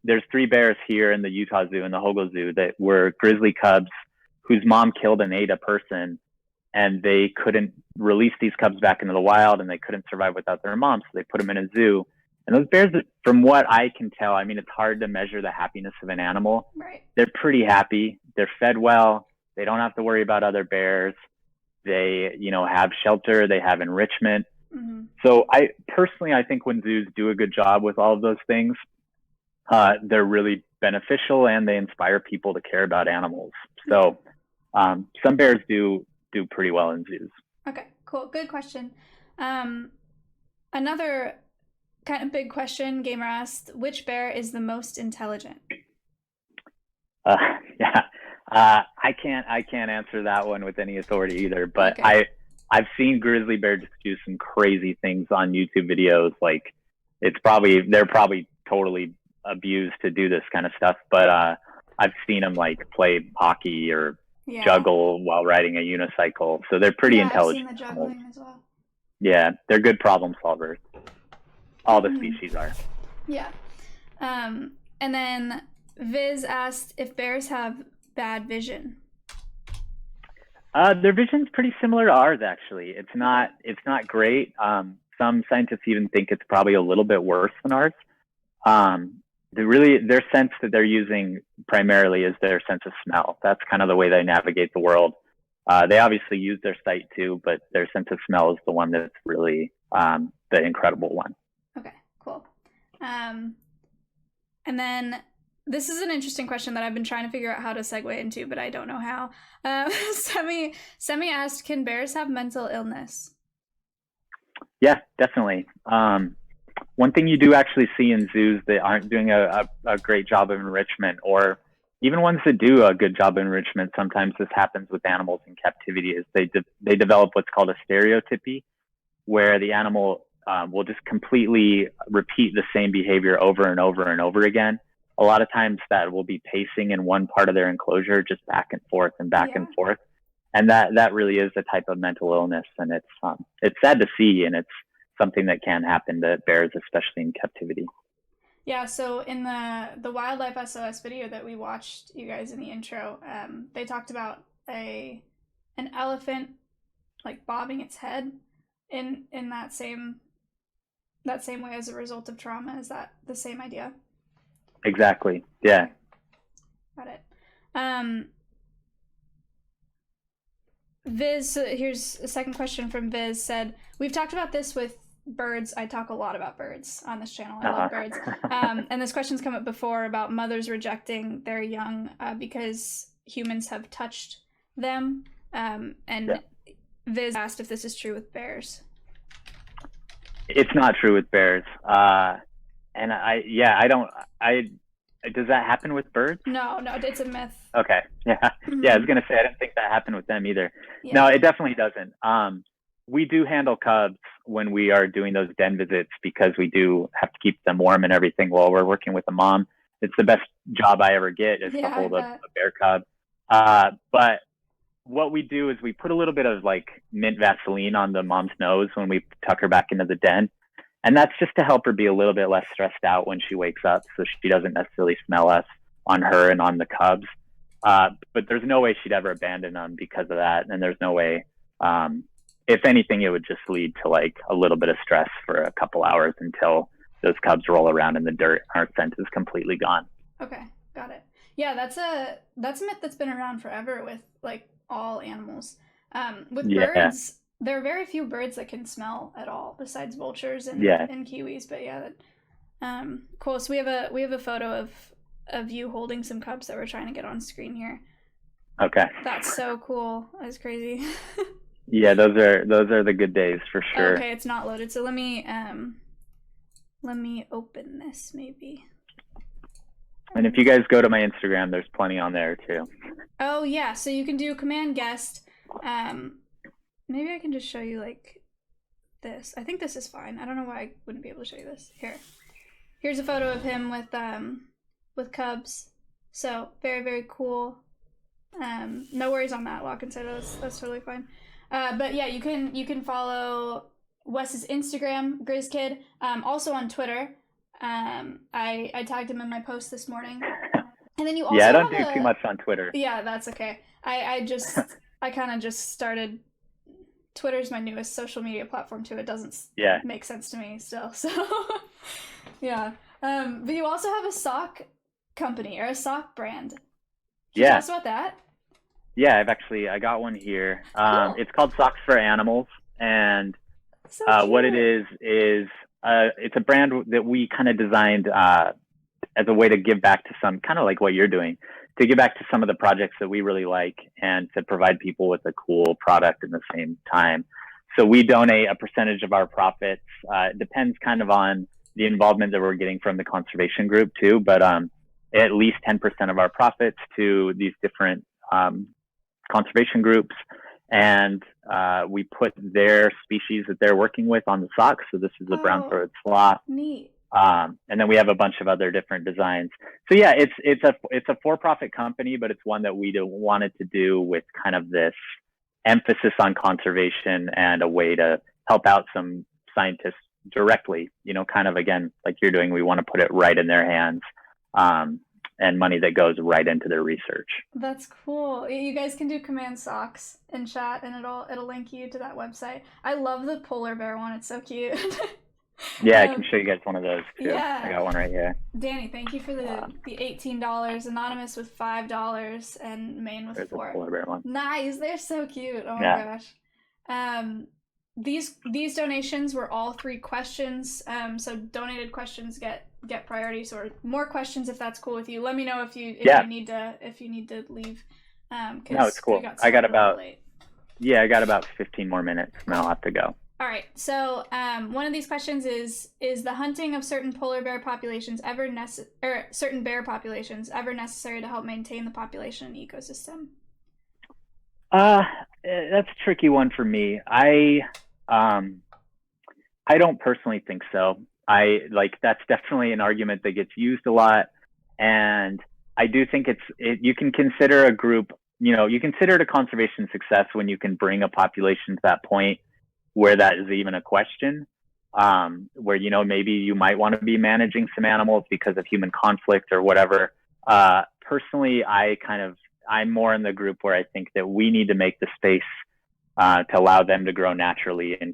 There's 3 bears here in the Utah Zoo, in the Hogle Zoo, that were grizzly cubs whose mom killed and ate a person. And they couldn't release these cubs back into the wild, and they couldn't survive without their mom, so they put them in a zoo. And those bears, from what I can tell, I mean, it's hard to measure the happiness of an animal. Right. They're pretty happy. They're fed well. They don't have to worry about other bears. They, have shelter. They have enrichment. So I think when zoos do a good job with all of those things, they're really beneficial, and they inspire people to care about animals. So some bears do do pretty well in zoos. Okay, cool. Good question. Another kind of big question Gamer asked, which bear is the most intelligent? Yeah. I can't answer that one with any authority either, but Okay. I've seen grizzly bears do some crazy things on YouTube videos. Like they're probably totally abused to do this kind of stuff, but I've seen them like play hockey or juggle while riding a unicycle. So they're pretty intelligent. I've seen the juggling as well. Yeah, they're good problem solvers. All the species are. Yeah. And then Viz asked if bears have bad vision. Their vision's pretty similar to ours, actually. It's not great. Some scientists even think it's probably a little bit worse than ours. Their sense that they're using primarily is their sense of smell. That's kind of the way they navigate the world. They obviously use their sight too, but their sense of smell is the one that's really the incredible one. Okay, cool. And then this is an interesting question that I've been trying to figure out how to segue into, but I don't know how. Semi asked, can bears have mental illness? Yeah, definitely. One thing you do actually see in zoos that aren't doing a great job of enrichment, or even ones that do a good job of enrichment, sometimes this happens with animals in captivity, is they develop what's called a stereotypy, where the animal will just completely repeat the same behavior over and over and over again. A lot of times that will be pacing in one part of their enclosure, just back and forth and back and forth. And that really is a type of mental illness. And it's sad to see, and it's something that can happen to bears, especially in captivity. Yeah, so in the Wildlife SOS video that we watched, you guys, in the intro, they talked about an elephant like bobbing its head in that same way as a result of trauma. Is that the same idea? Exactly. Yeah. Got it. Viz, here's a second question from Viz, said, we've talked about this with birds. I talk a lot about birds on this channel. I love birds. And this question's come up before about mothers rejecting their young because humans have touched them. Viz asked if this is true with bears. It's not true with bears. Does that happen with birds? No, it's a myth. Okay. Yeah. Mm-hmm. Yeah, I was going to say, I didn't think that happened with them either. Yeah. No, it definitely doesn't. We do handle cubs when we are doing those den visits because we do have to keep them warm and everything while we're working with a mom. It's the best job I ever get is to hold a bear cub. But what we do is we put a little bit of like mint Vaseline on the mom's nose when we tuck her back into the den. And that's just to help her be a little bit less stressed out when she wakes up, so she doesn't necessarily smell us on her and on the cubs. But there's no way she'd ever abandon them because of that. And there's no way, if anything, it would just lead to like a little bit of stress for a couple hours until those cubs roll around in the dirt. Our scent is completely gone. Okay, got it. Yeah, that's a myth that's been around forever with like all animals. With birds, there are very few birds that can smell at all besides vultures and kiwis. But yeah, cool. So we have a photo of you holding some cubs that we're trying to get on screen here. Okay. That's so cool. That's crazy. Yeah, those are the good days for sure. Okay, it's not loaded. So let me open this maybe. And if you guys go to my Instagram, there's plenty on there too. Oh yeah, so you can do command guest. Maybe I can just show you like this. I think this is fine. I don't know why I wouldn't be able to show you this. Here's a photo of him with cubs. So very, very cool. No worries on that, Lock and Set. That's totally fine. But yeah, you can follow Wes's Instagram, GrizzKid. Also on Twitter. I tagged him in my post this morning. And then you also I don't do too much on Twitter. Yeah, that's okay. I kind of just started. Twitter's my newest social media platform too. It doesn't make sense to me still. So yeah. But you also have a sock company or a sock brand. Can you tell us about that? Yeah, I got one here. Cool. It's called Socks for Animals, and what it is it's a brand that we kind of designed as a way to give back to some, kind of like what you're doing, to get back to some of the projects that we really like and to provide people with a cool product at the same time. So we donate a percentage of our profits. It depends kind of on the involvement that we're getting from the conservation group too, but at least 10% of our profits to these different conservation groups. And we put their species that they're working with on the socks. So this is a brown-throated sloth. Neat. And then we have a bunch of other different designs. So yeah, it's a for-profit company, but it's one that we wanted to do with kind of this emphasis on conservation and a way to help out some scientists directly, you know, kind of, again, like you're doing, we want to put it right in their hands, and money that goes right into their research. That's cool. You guys can do command socks in chat, and it'll link you to that website. I love the polar bear one. It's so cute. Yeah, I can show you guys one of those too. Yeah. I got one right here. Danny, thank you for the $18. Anonymous with $5, and Maine with There's $4. a polar bear one. Nice. They're so cute. Oh my Yeah. gosh. These donations were all 3 questions. So donated questions get priorities, or more questions if that's cool with you. Let me know if you need to leave. No, it's cool. I got about 15 more minutes, and I'll have to go. All right. So one of these questions is the hunting of certain polar bear populations certain bear populations ever necessary to help maintain the population and ecosystem? That's a tricky one for me. I don't personally think so. That's definitely an argument that gets used a lot, and I do think you can consider a group, you know, you consider it a conservation success when you can bring a population to that point where that is even a question, where, you know, maybe you might want to be managing some animals because of human conflict or whatever. Personally, I'm more in the group where I think that we need to make the space to allow them to grow naturally and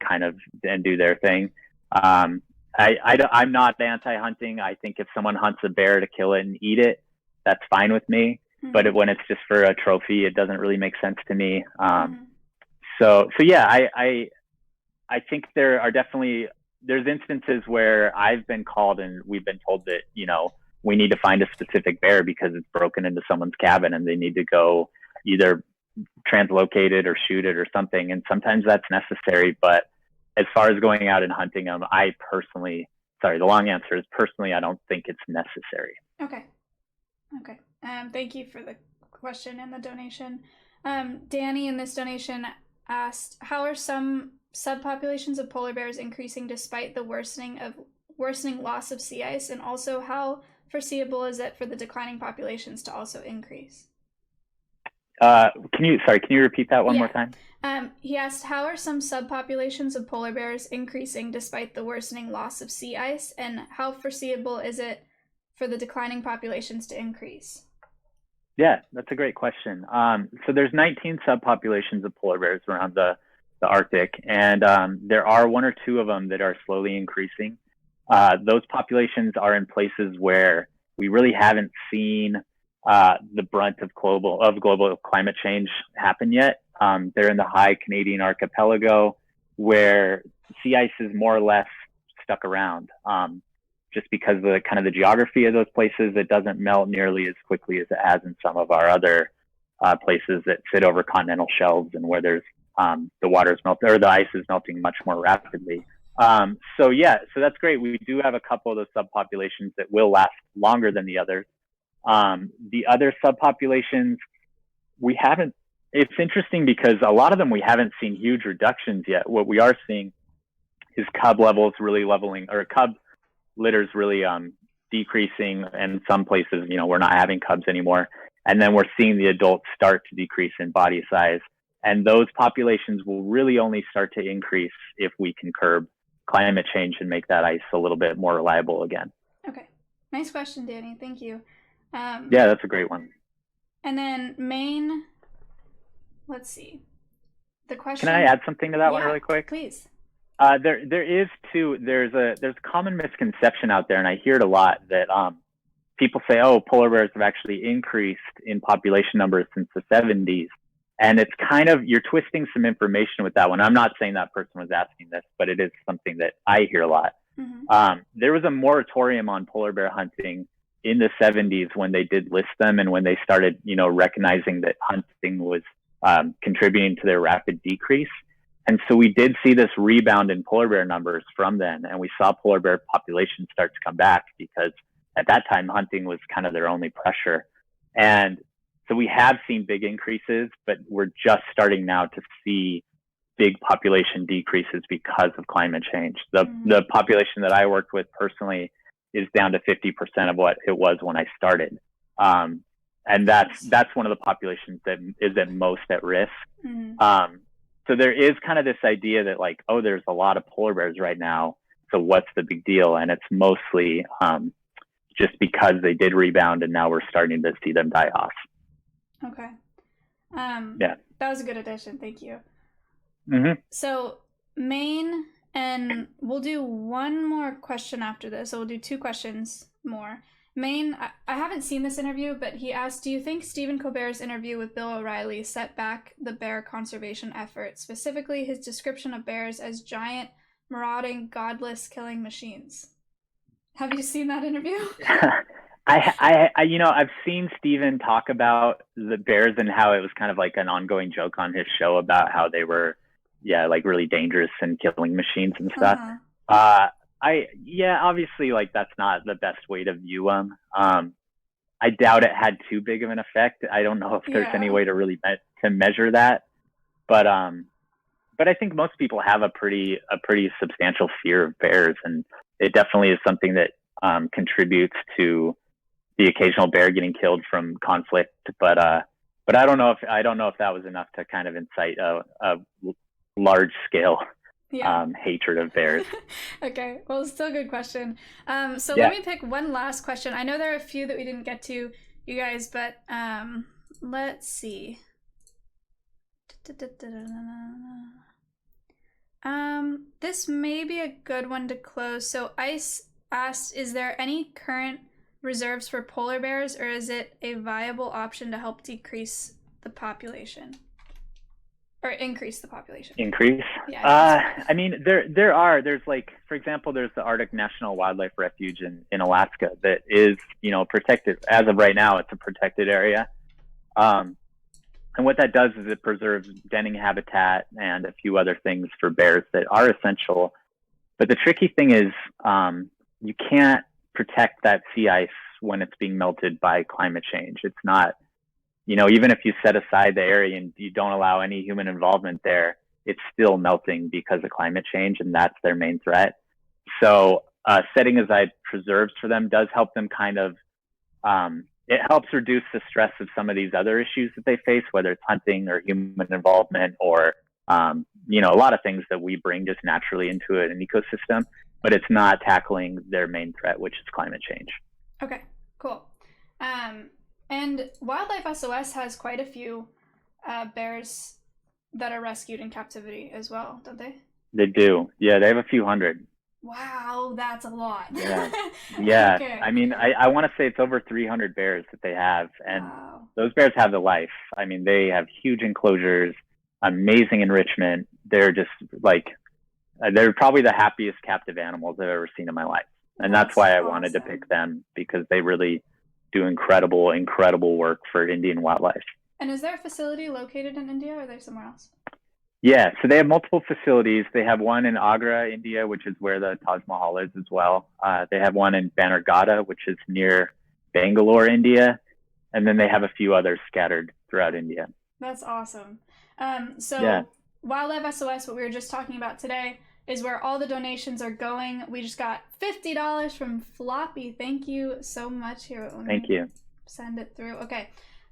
do their thing. I'm not anti-hunting. I think if someone hunts a bear to kill it and eat it, that's fine with me. Mm-hmm. But when it's just for a trophy, it doesn't really make sense to me. So yeah, I think there's instances where I've been called and we've been told that, you know, we need to find a specific bear because it's broken into someone's cabin and they need to go either translocate it or shoot it or something. And sometimes that's necessary. But as far as going out and hunting them, the long answer is personally, I don't think it's necessary. Okay. Thank you for the question and the donation. Danny in this donation asked, how are some subpopulations of polar bears increasing despite the worsening loss of sea ice, and also how foreseeable is it for the declining populations to also increase? Can you repeat that one more time? He asked, how are some subpopulations of polar bears increasing despite the worsening loss of sea ice, and how foreseeable is it for the declining populations to increase? Yeah, that's a great question. So there's 19 subpopulations of polar bears around the Arctic, and there are 1 or 2 of them that are slowly increasing. Those populations are in places where we really haven't seen the brunt of global climate change happen yet. They're in the high Canadian archipelago, where sea ice is more or less stuck around. Just because of the geography of those places, it doesn't melt nearly as quickly as it has in some of our other places that sit over continental shelves and where there's the water's melting, or the ice is melting much more rapidly. So that's great. We do have a couple of those subpopulations that will last longer than the others. The other subpopulations, it's interesting because a lot of them we haven't seen huge reductions yet. What we are seeing is cub levels really leveling, or cub litters really decreasing. And in some places, you know, we're not having cubs anymore. And then we're seeing the adults start to decrease in body size. And those populations will really only start to increase if we can curb climate change and make that ice a little bit more reliable again. Okay. Nice question, Danny. Thank you. Yeah, that's a great one. And then Maine, let's see. The question. Can I add something to that one really quick? Please. There's a common misconception out there, and I hear it a lot, that people say, oh, polar bears have actually increased in population numbers since the 70s. And it's you're twisting some information with that one. I'm not saying that person was asking this, but it is something that I hear a lot. Mm-hmm. There was a moratorium on polar bear hunting in the 70s when they did list them and when they started, recognizing that hunting was contributing to their rapid decrease. And so we did see this rebound in polar bear numbers from then. And we saw polar bear populations start to come back because at that time, hunting was kind of their only pressure. And so we have seen big increases, but we're just starting now to see big population decreases because of climate change. The population that I worked with personally is down to 50% of what it was when I started. And that's one of the populations that is at most at risk. So there is kind of this idea that like, oh, there's a lot of polar bears right now, so what's the big deal? And it's mostly just because they did rebound and now we're starting to see them die off. Okay. Yeah. That was a good addition. Thank you. So Maine, and we'll do one more question after this. So we'll do 2 questions more. Maine, I haven't seen this interview, but he asked, do you think Stephen Colbert's interview with Bill O'Reilly set back the bear conservation effort, specifically his description of bears as giant, marauding, godless killing machines? Have you seen that interview? I've seen Stephen talk about the bears and how it was kind of like an ongoing joke on his show about how they were, like really dangerous and killing machines and stuff. Obviously, like that's not the best way to view them. I doubt it had too big of an effect. I don't know if there's any way to really to measure that, but I think most people have a pretty substantial fear of bears, and it definitely is something that contributes to the occasional bear getting killed from conflict. But I don't know if that was enough to kind of incite a large scale hatred of bears. Okay, well, it's still a good question. Let me pick one last question. I know there are a few that we didn't get to, you guys, but let's see. This may be a good one to close. So Ice asked, is there any current reserves for polar bears, or is it a viable option to help decrease the population? Or increase the population. Increase? Yeah. I mean, there's like, for example, there's the Arctic National Wildlife Refuge in Alaska that is, protected. As of right now, it's a protected area. And what that does is it preserves denning habitat and a few other things for bears that are essential. But the tricky thing is you can't protect that sea ice when it's being melted by climate change. It's not, even if you set aside the area and you don't allow any human involvement there, it's still melting because of climate change, and that's their main threat. So setting aside preserves for them does help them kind of, it helps reduce the stress of some of these other issues that they face, whether it's hunting or human involvement or, a lot of things that we bring just naturally into an ecosystem, but it's not tackling their main threat, which is climate change. Okay, cool. And Wildlife SOS has quite a few bears that are rescued in captivity as well, don't they? They do. Yeah, they have a few hundred. Wow, that's a lot. Yeah. Okay. I mean, I want to say it's over 300 bears that they have, and those bears have the life. I mean, they have huge enclosures, amazing enrichment. They're just like, they're probably the happiest captive animals I've ever seen in my life. And that's why I wanted to pick them, because they really do incredible work for Indian wildlife. And is there a facility located in India, or are they somewhere else? Yeah, so they have multiple facilities. They have one in Agra, India, which is where the Taj Mahal is as well. They have one in Bannerghatta, which is near Bangalore, India. And then they have a few others scattered throughout India. That's awesome. Wildlife SOS, what we were just talking about today, is where all the donations are going. We just got $50 from Floppy. Thank you so much. Here, thank you. Send it through. Okay.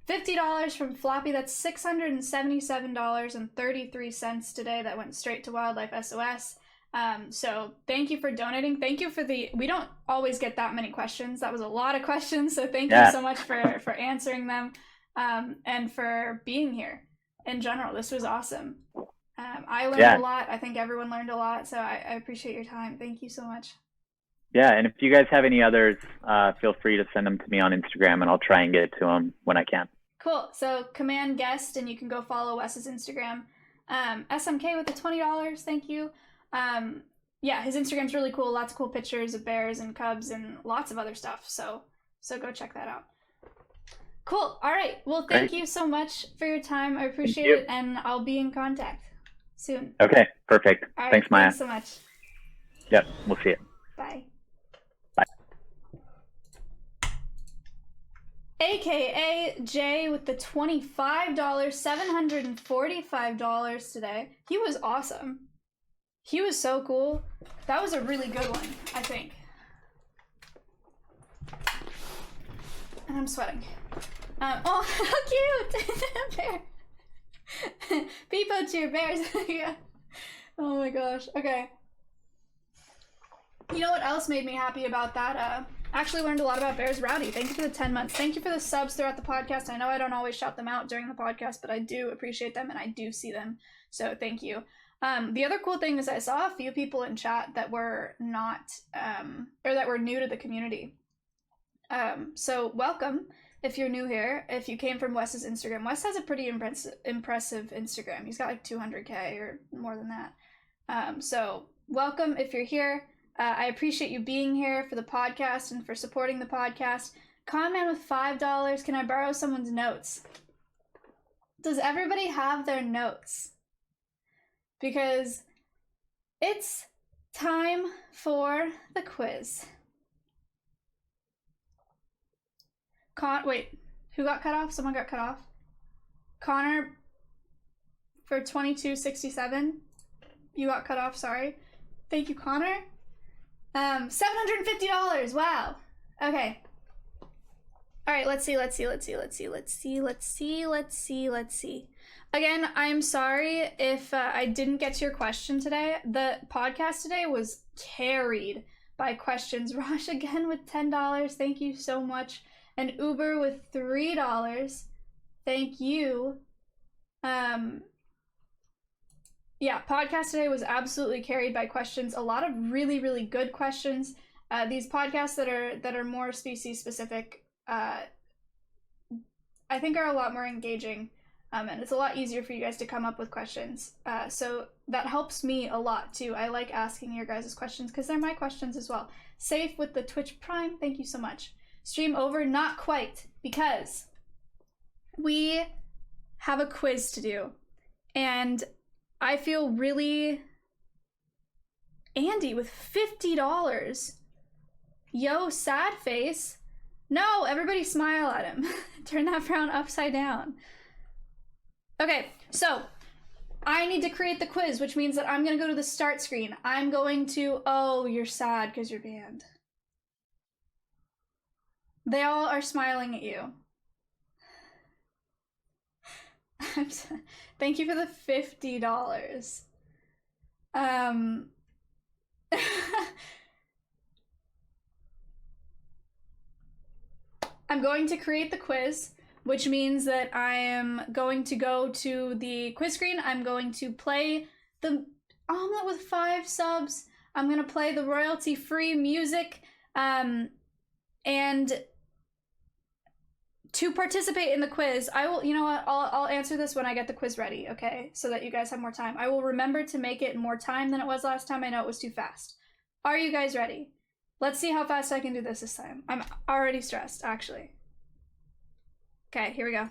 $50 from Floppy. That's $677.33 today. That went straight to Wildlife SOS. So thank you for donating. Thank you for we don't always get that many questions. That was a lot of questions. So thank you so much for answering them, and for being here in general. This was awesome. I learned a lot. I think everyone learned a lot. So I appreciate your time. Thank you so much. Yeah, and if you guys have any others, feel free to send them to me on Instagram, and I'll try and get to them when I can. Cool. So command guest, and you can go follow Wes's Instagram. SMK with the $20. Thank you. His Instagram's really cool. Lots of cool pictures of bears and cubs and lots of other stuff. So So go check that out. Cool. All right. Well, thank you so much for your time. I appreciate it, and I'll be in contact soon. Okay, perfect. All right, Thanks, Maya. Thanks so much. Yep, we'll see you. Bye. Bye. AKA Jay with the $25, $745 today. He was awesome. He was so cool. That was a really good one, I think. And I'm sweating. Oh, how cute! Bear. Peepo cheer bears. Yeah. Oh my gosh. Okay. You know what else made me happy about that? Actually learned a lot about Bears Rowdy. Thank you for the 10 months. Thank you for the subs throughout the podcast. I know I don't always shout them out during the podcast, but I do appreciate them and I do see them. So thank you. The other cool thing is I saw a few people in chat that were not, or that were new to the community. So welcome if you're new here. If you came from Wes's Instagram, Wes has a pretty impressive Instagram. He's got like 200K or more than that. So welcome if you're here. I appreciate you being here for the podcast and for supporting the podcast. Conman with $5. Can I borrow someone's notes? Does everybody have their notes? Because it's time for the quiz. Wait, who got cut off? Someone got cut off. Connor for 2267. You got cut off, sorry. Thank you, Connor. $750. Wow. Okay. All right, let's see. Again, I'm sorry if I didn't get to your question today. The podcast today was carried by questions. Raj again with $10. Thank you so much. And Uber with $3. Thank you. Yeah, podcast today was absolutely carried by questions. A lot of really, really good questions. These podcasts that are more species specific, I think are a lot more engaging, and it's a lot easier for you guys to come up with questions. So that helps me a lot too. I like asking your guys' questions because they're my questions as well. Safe with the Twitch Prime, thank you so much. Stream over, not quite, because we have a quiz to do, and I feel really... Andy with $50. Yo, sad face. No, everybody smile at him. Turn that frown upside down. Okay, so I need to create the quiz, which means that I'm going to go to the start screen. I'm going to... Oh, you're sad because you're banned. They all are smiling at you. Thank you for the $50. I'm going to create the quiz, which means that I am going to go to the quiz screen. I'm going to play the omelet with 5 subs. I'm going to play the royalty-free music. And to participate in the quiz, I will, you know what, I'll answer this when I get the quiz ready, okay? So that you guys have more time. I will remember to make it more time than it was last time. I know it was too fast. Are you guys ready? Let's see how fast I can do this time. I'm already stressed, actually. Okay, here we go.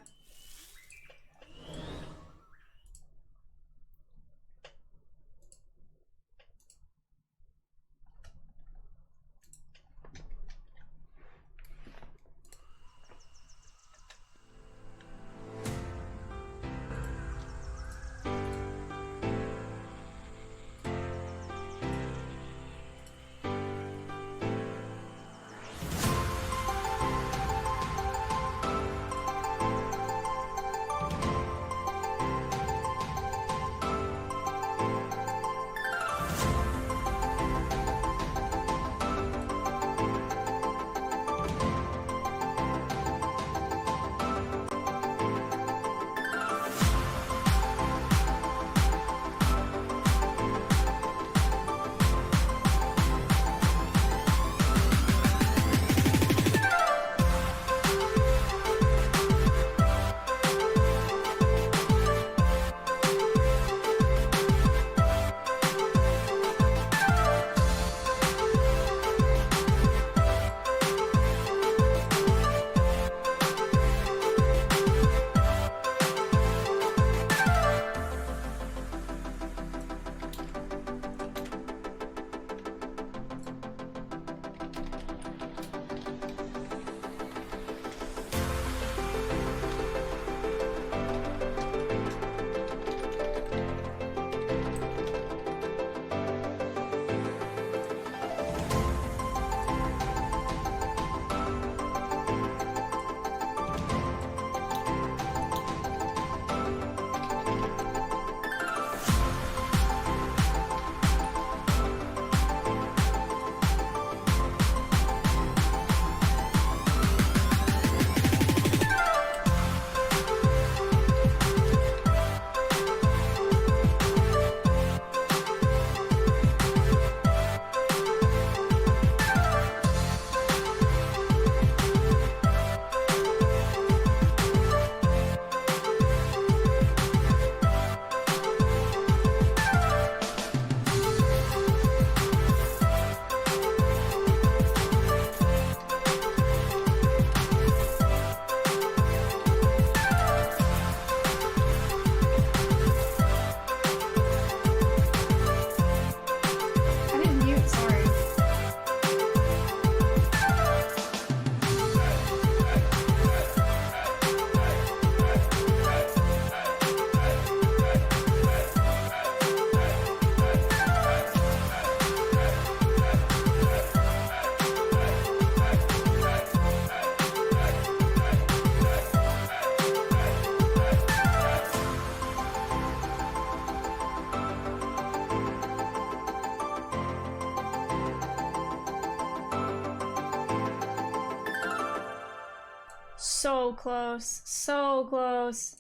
So close. So close.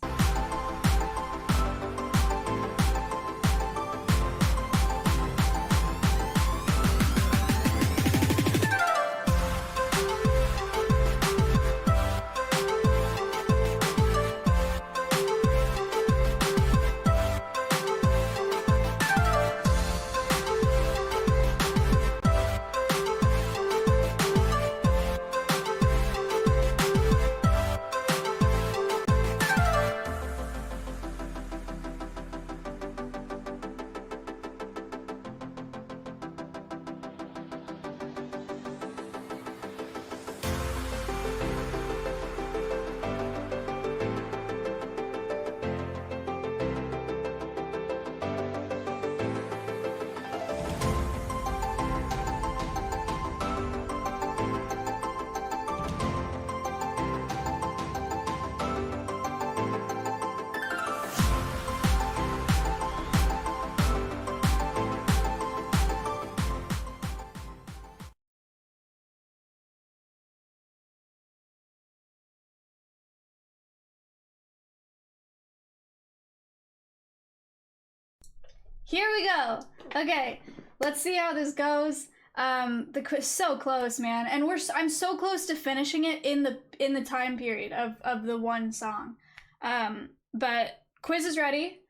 Here we go. Okay, let's see how this goes. The quiz so close, man, and I'm so close to finishing it in the time period of the one song. But quiz is ready.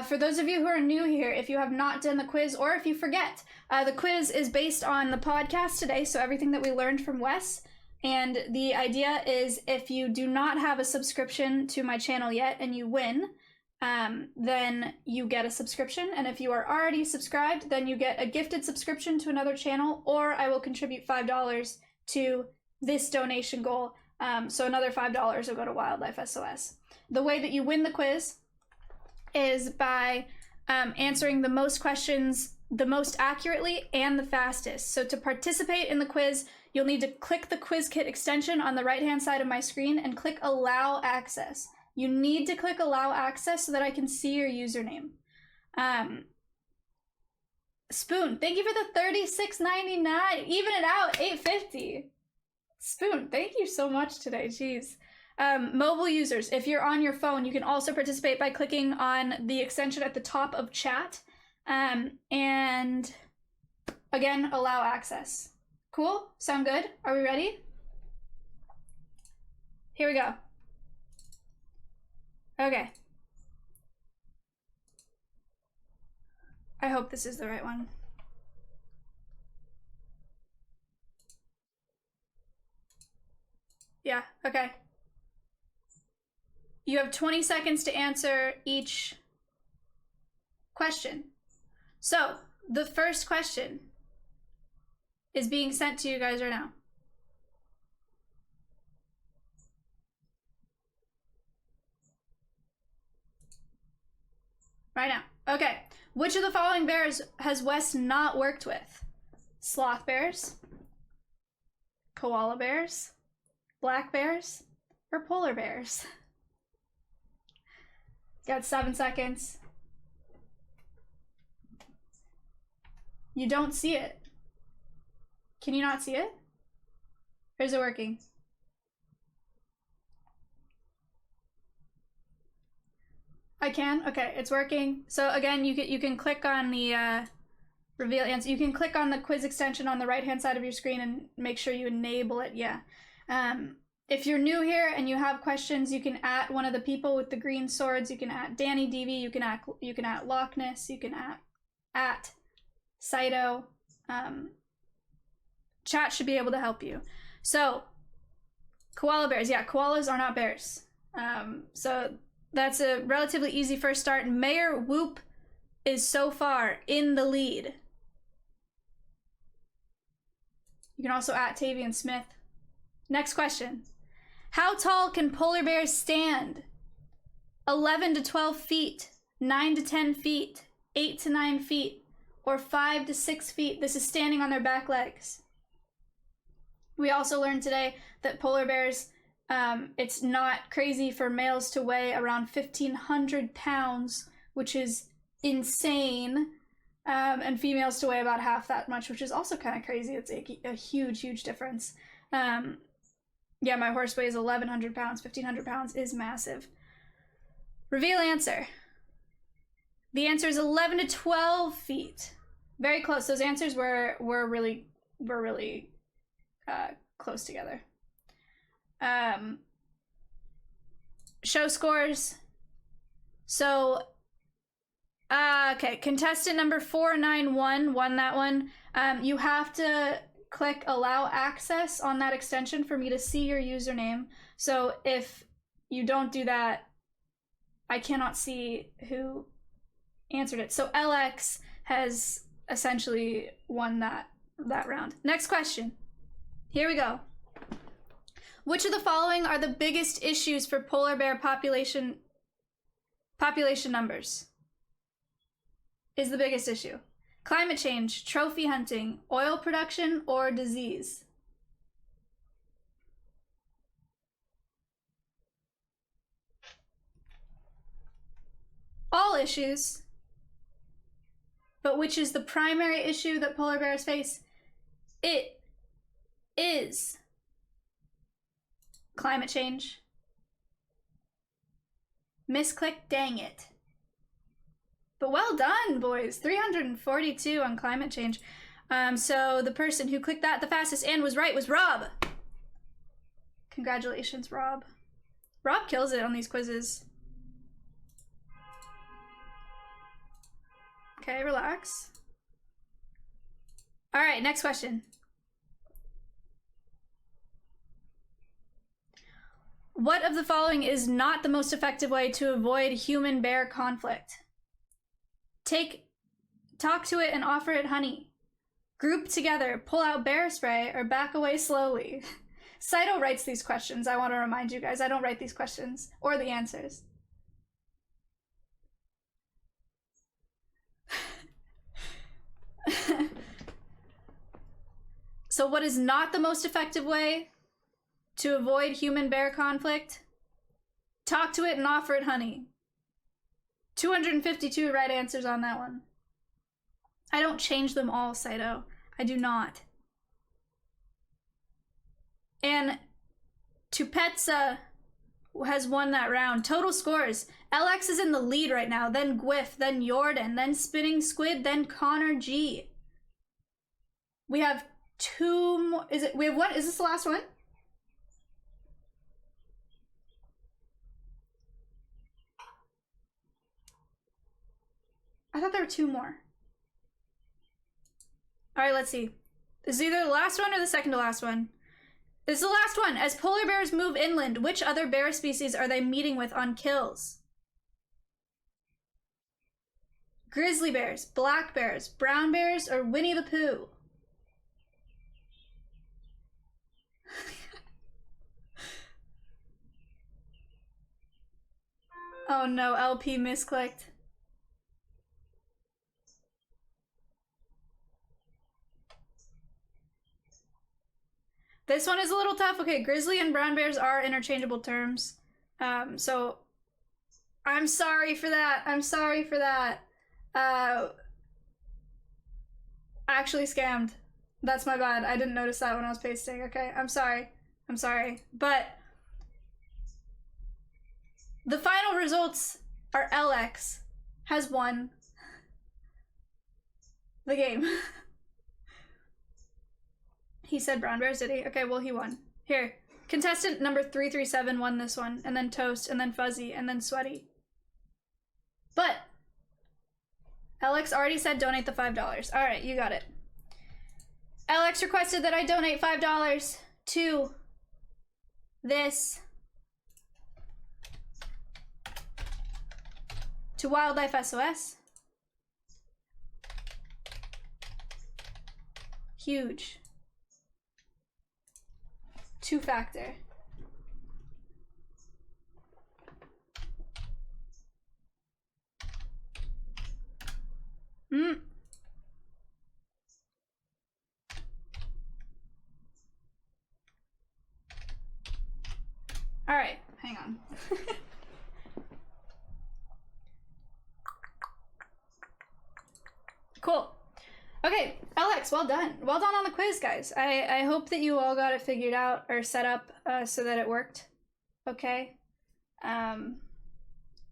For those of you who are new here, if you have not done the quiz or if you forget, the quiz is based on the podcast today, so everything that we learned from Wes. And the idea is if you do not have a subscription to my channel yet and you win, then you get a subscription, and if you are already subscribed, then you get a gifted subscription to another channel, or I will contribute $5 to this donation goal, so another $5 will go to Wildlife SOS. The way that you win the quiz is by answering the most questions the most accurately and the fastest. So to participate in the quiz, you'll need to click the quiz kit extension on the right hand side of my screen and click allow access. You need to click allow access so that I can see your username. Spoon, thank you for the $36.99. Even it out, $8.50. Spoon, thank you so much today, jeez. Mobile users, if you're on your phone, you can also participate by clicking on the extension at the top of chat. And again, allow access. Cool? Sound good? Are we ready? Here we go. Okay. I hope this is the right one. Yeah, okay. You have 20 seconds to answer each question. So, the first question is being sent to you guys right now. Right now. Okay. Which of the following bears has Wes not worked with? Sloth bears, koala bears, black bears, or polar bears? Got 7 seconds. You don't see it. Can you not see it? Or is it working? I can? Okay, it's working. So again, you can click on the reveal answer. You can click on the quiz extension on the right hand side of your screen and make sure you enable it. Yeah. If you're new here and you have questions, you can at one of the people with the green swords. You can at Danny DV. You can at Loch Ness. You can at Saito. Chat should be able to help you. So koala bears. Yeah, koalas are not bears. So that's a relatively easy first start. Mayor Whoop is so far in the lead. You can also at Tavian Smith. Next question. How tall can polar bears stand? 11 to 12 feet, 9 to 10 feet, 8 to 9 feet, or 5 to 6 feet. This is standing on their back legs. We also learned today that polar bears, it's not crazy for males to weigh around 1,500 pounds, which is insane, and females to weigh about half that much, which is also kind of crazy. It's a huge, huge difference. Yeah, my horse weighs 1,100 pounds. 1,500 pounds is massive. Reveal answer. The answer is 11 to 12 feet. Very close. Those answers were really close together. Show scores. So, okay, contestant number 491 won that one. You have to click allow access on that extension for me to see your username. So if you don't do that, I cannot see who answered it. So LX has essentially won that round. Next question. Here we go. Which of the following are the biggest issues for polar bear population numbers? Is the biggest issue. Climate change, trophy hunting, oil production, or disease? All issues. But which is the primary issue that polar bears face? It is climate change. Misclick, dang it. But well done, boys. 342 on climate change. So the person who clicked that the fastest and was right was Rob. Congratulations, Rob. Rob kills it on these quizzes. Okay, relax. All right, next question. What of the following is not the most effective way to avoid human-bear conflict? Talk to it and offer it honey. Group together, pull out bear spray, or back away slowly. Saito writes these questions. I want to remind you guys, I don't write these questions or the answers. So what is not the most effective way to avoid human-bear conflict? Talk to it and offer it honey. 252 right answers on that one. I don't change them all, Saito. I do not. And Tupetsa has won that round. Total scores. LX is in the lead right now, then Gwyff, then Jordan, then Spinning Squid, then Connor G. We have two more. We have one? Is this the last one? I thought there were two more. All right, let's see. This is either the last one or the second to last one. This is the last one. As polar bears move inland, which other bear species are they meeting with on kills? Grizzly bears, black bears, brown bears, or Winnie the Pooh? Oh no, LP misclicked. This one is a little tough. Okay, grizzly and brown bears are interchangeable terms. So I'm sorry for that. I'm sorry for that. Actually scammed. That's my bad. I didn't notice that when I was pasting. Okay, I'm sorry. I'm sorry. But the final results are LX has won the game. He said brown bears, did he? Okay, well, he won. Here, contestant number 337 won this one, and then Toast, and then Fuzzy, and then Sweaty. But Alex already said donate the $5. All right, you got it. Alex requested that I donate $5 to this, to Wildlife SOS. Huge. Two-factor. All right, hang on. Cool. Okay, Alex, well done. Well done on the quiz, guys. I hope that you all got it figured out or set up so that it worked. Okay.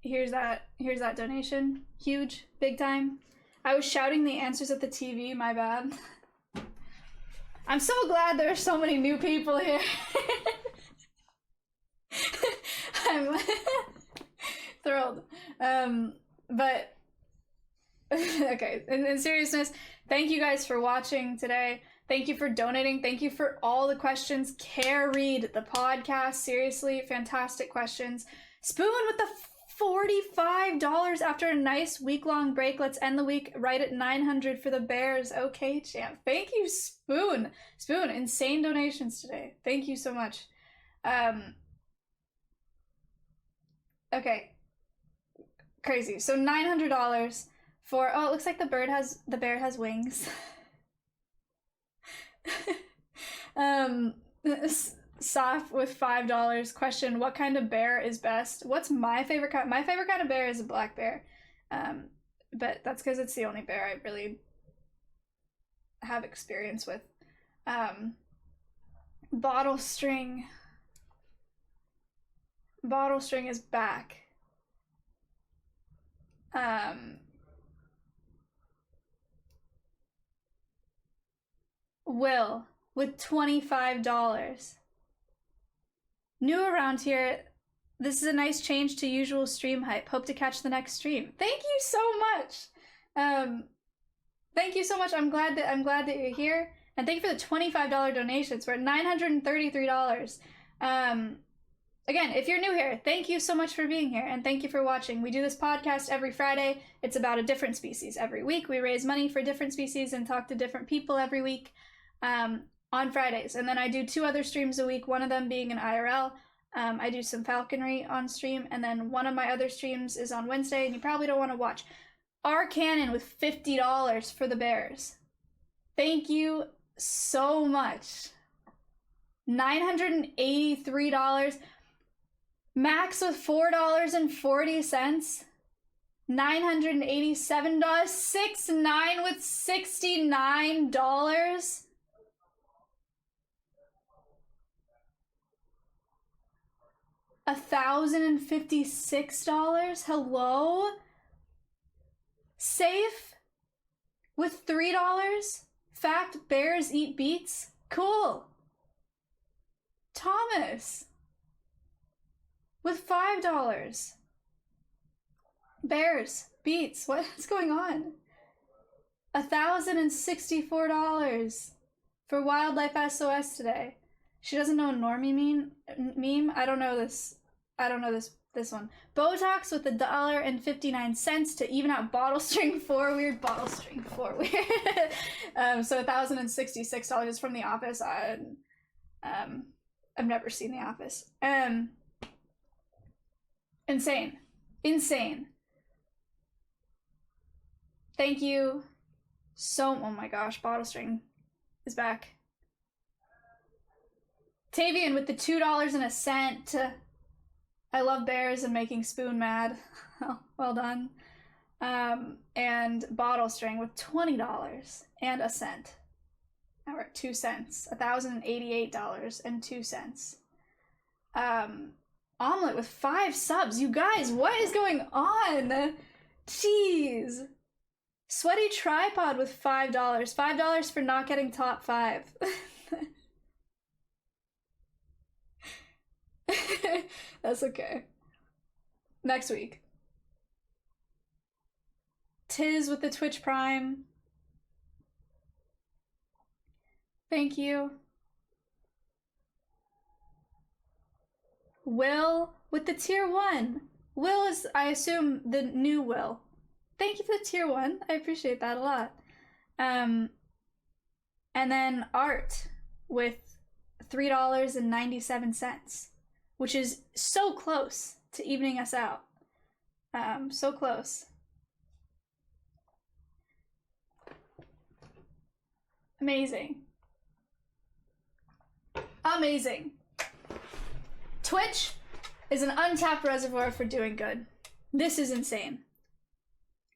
Here's that donation. Huge, big time. I was shouting the answers at the TV, my bad. I'm so glad there are so many new people here. I'm thrilled. But okay, in seriousness, thank you guys for watching today. Thank you for donating. Thank you for all the questions. Carried the podcast. Seriously, fantastic questions. Spoon with the $45 after a nice week-long break. Let's end the week right at 900 for the Bears. Okay, champ. Thank you, Spoon. Spoon, insane donations today. Thank you so much. Okay. Crazy. So $900 for, oh, it looks like the bear has wings. Saf with $5. Question, what kind of bear is best? What's my favorite kind? My favorite kind of bear is a black bear. But that's because it's the only bear I really have experience with. Bottle string. Bottle string is back. Will with $25. New around here, this is a nice change to usual stream hype. Hope to catch the next stream. Thank you so much. Thank you so much. I'm glad that you're here, and thank you for the $25 donations. We're at $933. Again, if you're new here, thank you so much for being here, and thank you for watching. We do this podcast every Friday. It's about a different species every week. We raise money for different species and talk to different people every week on Fridays. And then I do 2 other streams a week, one of them being an IRL. I do some falconry on stream, and then one of my other streams is on Wednesday, and you probably don't want to watch. R Cannon with $50 for the Bears. Thank you so much. $983. Max with $4.40. $987. 6-9 with $69. $1,056. Hello? Safe with $3. Fact, bears eat beets. Cool. Thomas with $5. Bears, beets, what's going on? $1,064 for Wildlife SOS today. She doesn't know a normie meme. I don't know this one. Botox with $1.59 to even out bottle string 4 weird. Bottle string 4 weird. So $1,066 is from The Office. I've never seen The Office. Insane. Thank you so, oh my gosh, bottle string is back. Tavian with the $2.01. I love bears and making Spoon mad. Well done. And bottle string with $20 and a cent. Now we're at 2 cents. $1,088.02. Omelet with 5 subs. You guys, what is going on? Jeez. Sweaty Tripod with $5. $5 for not getting top 5. That's okay. Next week. Tiz with the Twitch Prime. Thank you. Will with the tier 1. Will is, I assume, the new Will. Thank you for the tier 1. I appreciate that a lot. And then Art with $3.97, which is so close to evening us out. So close. Amazing. Amazing. Twitch is an untapped reservoir for doing good. This is insane.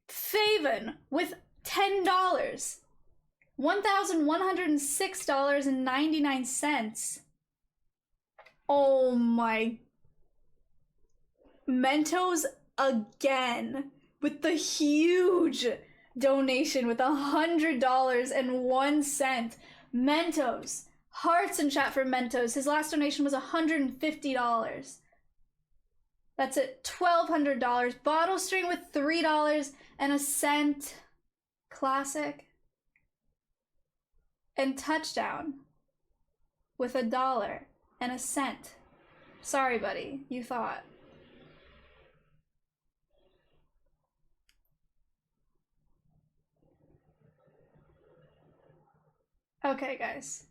Faven with $10. $1,106.99. Oh my. Mentos again with the huge donation with $100.01. Mentos. Hearts in chat for Mentos. His last donation was $150. That's at $1,200. Bottle string with $3.01. Classic. And touchdown with $1.01. Sorry, buddy. You thought. Okay, guys.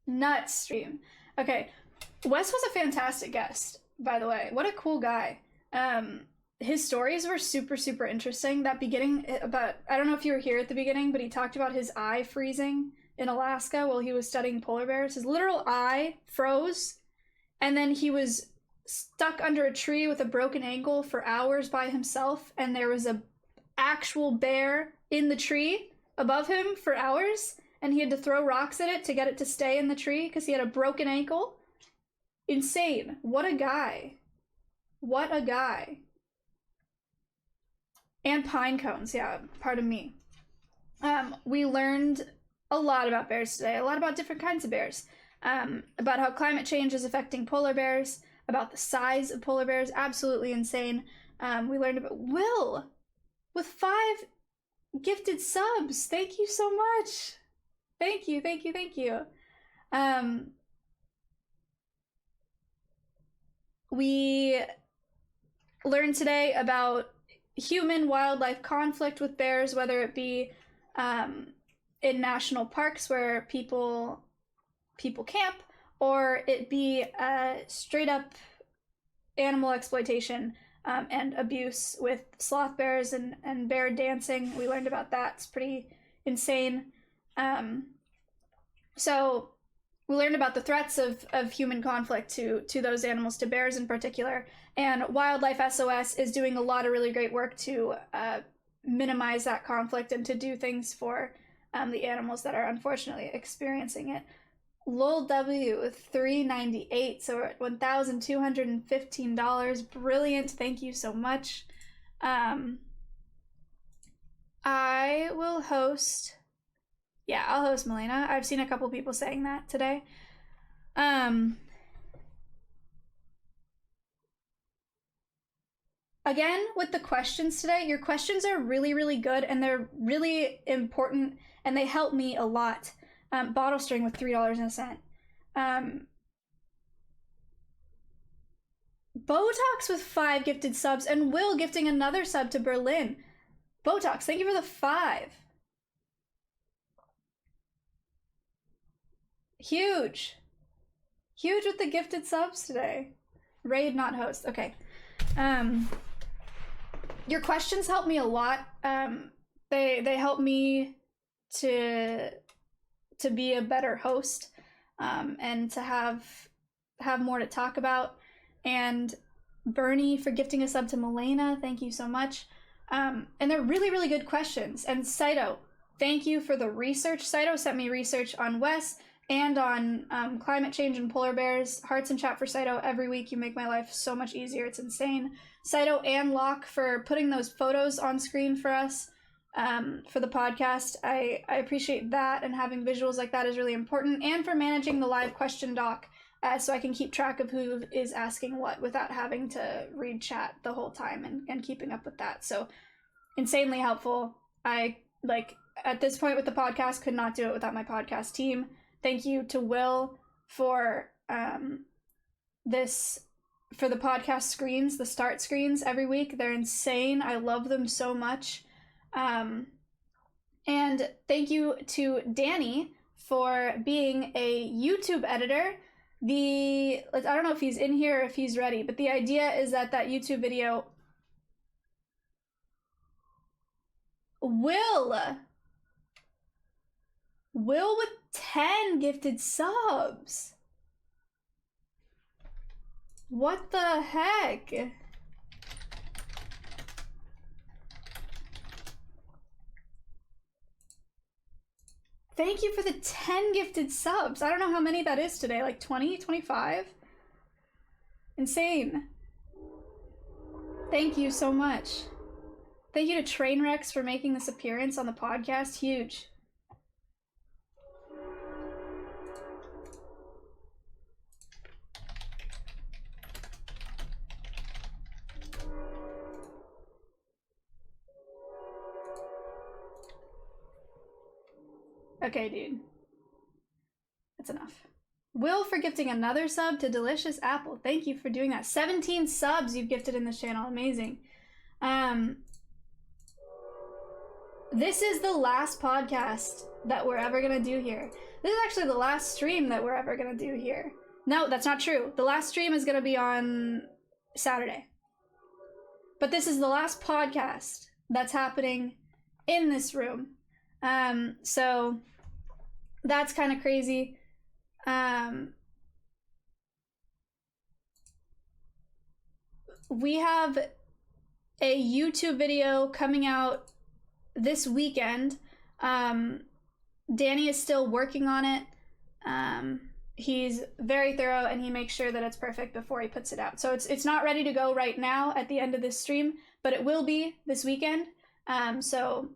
Nuts stream. Okay. Wes was a fantastic guest, by the way. What a cool guy. His stories were super, super interesting. That beginning about, I don't know if you were here at the beginning, but he talked about his eye freezing in Alaska while he was studying polar bears. His literal eye froze, and then he was stuck under a tree with a broken ankle for hours by himself, and there was a actual bear in the tree above him for hours, and he had to throw rocks at it to get it to stay in the tree because he had a broken ankle. Insane. What a guy. What a guy. And pine cones, yeah, pardon me. We learned a lot about bears today, a lot about different kinds of bears, about how climate change is affecting polar bears, about the size of polar bears, absolutely insane. We learned about Will with 5 gifted subs. Thank you so much. Thank you, thank you, thank you. We learned today about human-wildlife conflict with bears, whether it be in national parks where people camp, or it be straight up animal exploitation and abuse with sloth bears and bear dancing. We learned about that. It's pretty insane. So we learned about the threats of human conflict to those animals, to bears in particular. And Wildlife SOS is doing a lot of really great work to minimize that conflict and to do things for the animals that are unfortunately experiencing it. Lol W with $3.98, so we're at $1,215. Brilliant, thank you so much. I will host. Yeah, I'll host Milena. I've seen a couple people saying that today. Again, with the questions today, your questions are really, really good, and they're really important, and they help me a lot. Bottle string with $3.01. Botox with 5 gifted subs, and Will gifting another sub to Berlin. Botox, thank you for the 5. Huge. Huge with the gifted subs today. Raid, not host. Okay. Your questions help me a lot. They help me to be a better host, and to have more to talk about. And Bernie for gifting a sub to Milena, thank you so much. And they're really, really good questions. And Saito, thank you for the research. Saito sent me research on Wes and on climate change and polar bears. Hearts in chat for Saito every week. You make my life so much easier. It's insane. Saito and Locke for putting those photos on screen for us for the podcast. I appreciate that, and having visuals like that is really important. And for managing the live question doc so I can keep track of who is asking what without having to read chat the whole time and keeping up with that. So insanely helpful. I, at this point with the podcast, could not do it without my podcast team. Thank you to Will for for the podcast screens, the start screens every week. They're insane. I love them so much. And thank you to Danny for being a YouTube editor. I don't know if he's in here or if he's ready, but the idea is that YouTube video Will with 10 gifted subs. What the heck? Thank you for the 10 gifted subs. I don't know how many that is today, like 20, 25? Insane. Thank you so much. Thank you to Trainwrecks for making this appearance on the podcast. Huge. Okay, dude. That's enough. Will for gifting another sub to Delicious Apple. Thank you for doing that. 17 subs you've gifted in this channel. Amazing. This is the last podcast that we're ever gonna do here. This is actually the last stream that we're ever gonna do here. No, that's not true. The last stream is gonna be on Saturday. But this is the last podcast that's happening in this room. So that's kind of crazy. We have a YouTube video coming out this weekend. Danny is still working on it. He's very thorough and he makes sure that it's perfect before he puts it out. So it's not ready to go right now at the end of this stream, but it will be this weekend. So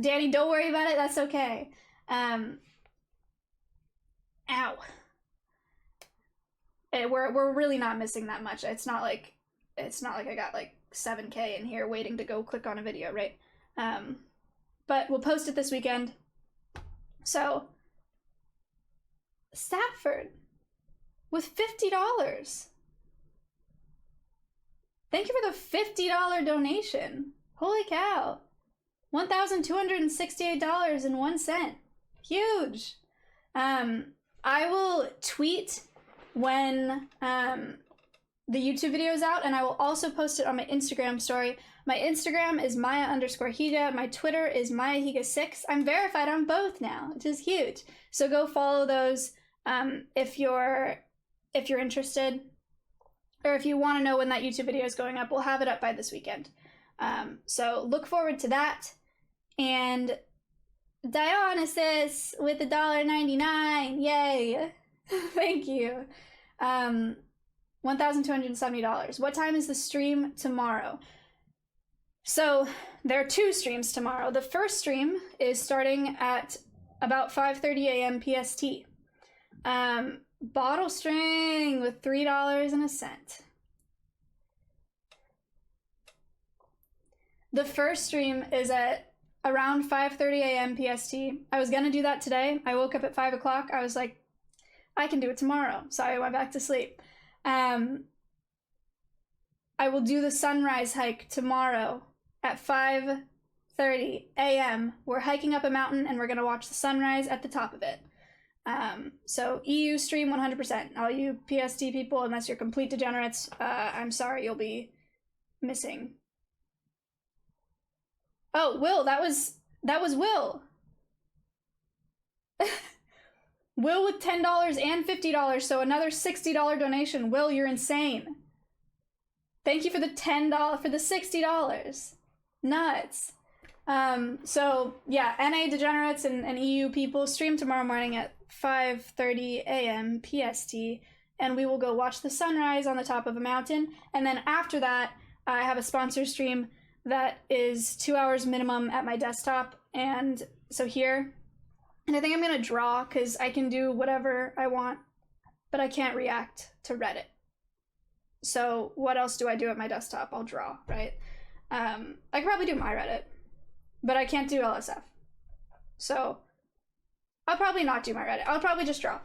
Danny, don't worry about it. That's okay. Ow. We're really not missing that much. It's not like I got like 7K in here waiting to go click on a video, right? But we'll post it this weekend. So Stafford with $50. Thank you for the $50 donation. Holy cow. $1,268.01. Huge. I will tweet when the YouTube video is out, and I will also post it on my Instagram story. My Instagram is Maya_Higa. My Twitter is MayaHiga6. I'm verified on both now, which is huge. So go follow those if you're interested, or if you want to know when that YouTube video is going up. We'll have it up by this weekend. So look forward to that. And Dionysus with $1.99. Yay. Thank you. $1,270. What time is the stream tomorrow? So there are 2 streams tomorrow. The first stream is starting at about 5:30 a.m. PST. Bottle string with $3.01. The first stream is at around 5:30 a.m. PST. I was gonna do that today. I woke up at 5 o'clock. I was like, I can do it tomorrow. So I went back to sleep. I will do the sunrise hike tomorrow at 5:30 a.m. We're hiking up a mountain and we're gonna watch the sunrise at the top of it. So EU stream 100%. All you PST people, unless you're complete degenerates, I'm sorry, you'll be missing. Oh, Will, that was Will. Will with $10 and $50, so another $60 donation. Will, you're insane. Thank you for the $10, for the $60. Nuts. So yeah, NA degenerates and EU people, stream tomorrow morning at 5:30 a.m. PST, and we will go watch the sunrise on the top of a mountain. And then after that, I have a sponsor stream that is 2 hours minimum at my desktop. And so here, and I think I'm gonna draw because I can do whatever I want, but I can't react to Reddit. So what else do I do at my desktop? I'll draw, right? I could probably do my Reddit, but I can't do LSF. So I'll probably not do my Reddit. I'll probably just draw.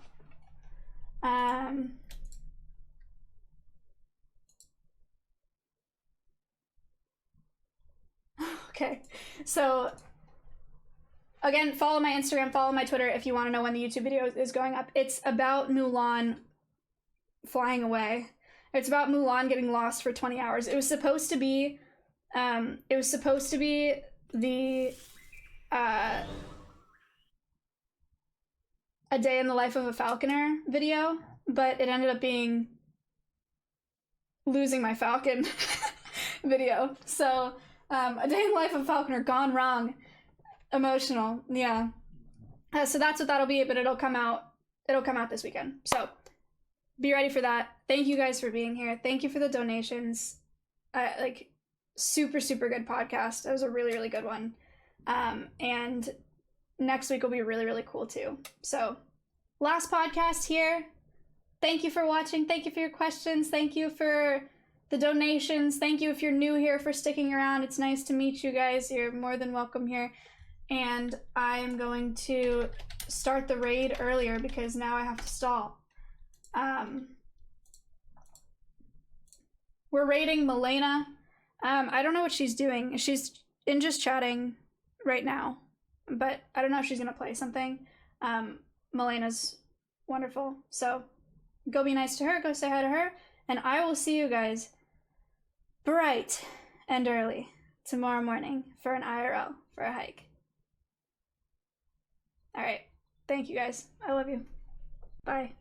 Okay, so again, follow my Instagram, follow my Twitter if you want to know when the YouTube video is going up. It's about Mulan flying away. It's about Mulan getting lost for 20 hours. It was supposed to be the A Day in the Life of a Falconer video, but it ended up being Losing My Falcon video. So A Day in the Life of a Falconer gone wrong. Emotional, yeah. So that's what that'll be, but it'll come out this weekend. So be ready for that. Thank you guys for being here. Thank you for the donations. Like, super, super good podcast. That was a really, really good one. And next week will be really, really cool too. So last podcast here. Thank you for watching. Thank you for your questions. Thank you for the donations. Thank you if you're new here for sticking around. It's nice to meet you guys. You're more than welcome here. And I'm going to start the raid earlier because now I have to stall. We're raiding Milena. I don't know what she's doing. She's in just chatting right now, but I don't know if she's gonna play something. Milena's wonderful, so go be nice to her, go say hi to her, and I will see you guys bright and early tomorrow morning for an IRL, for a hike. All right, thank you guys. I love you. Bye.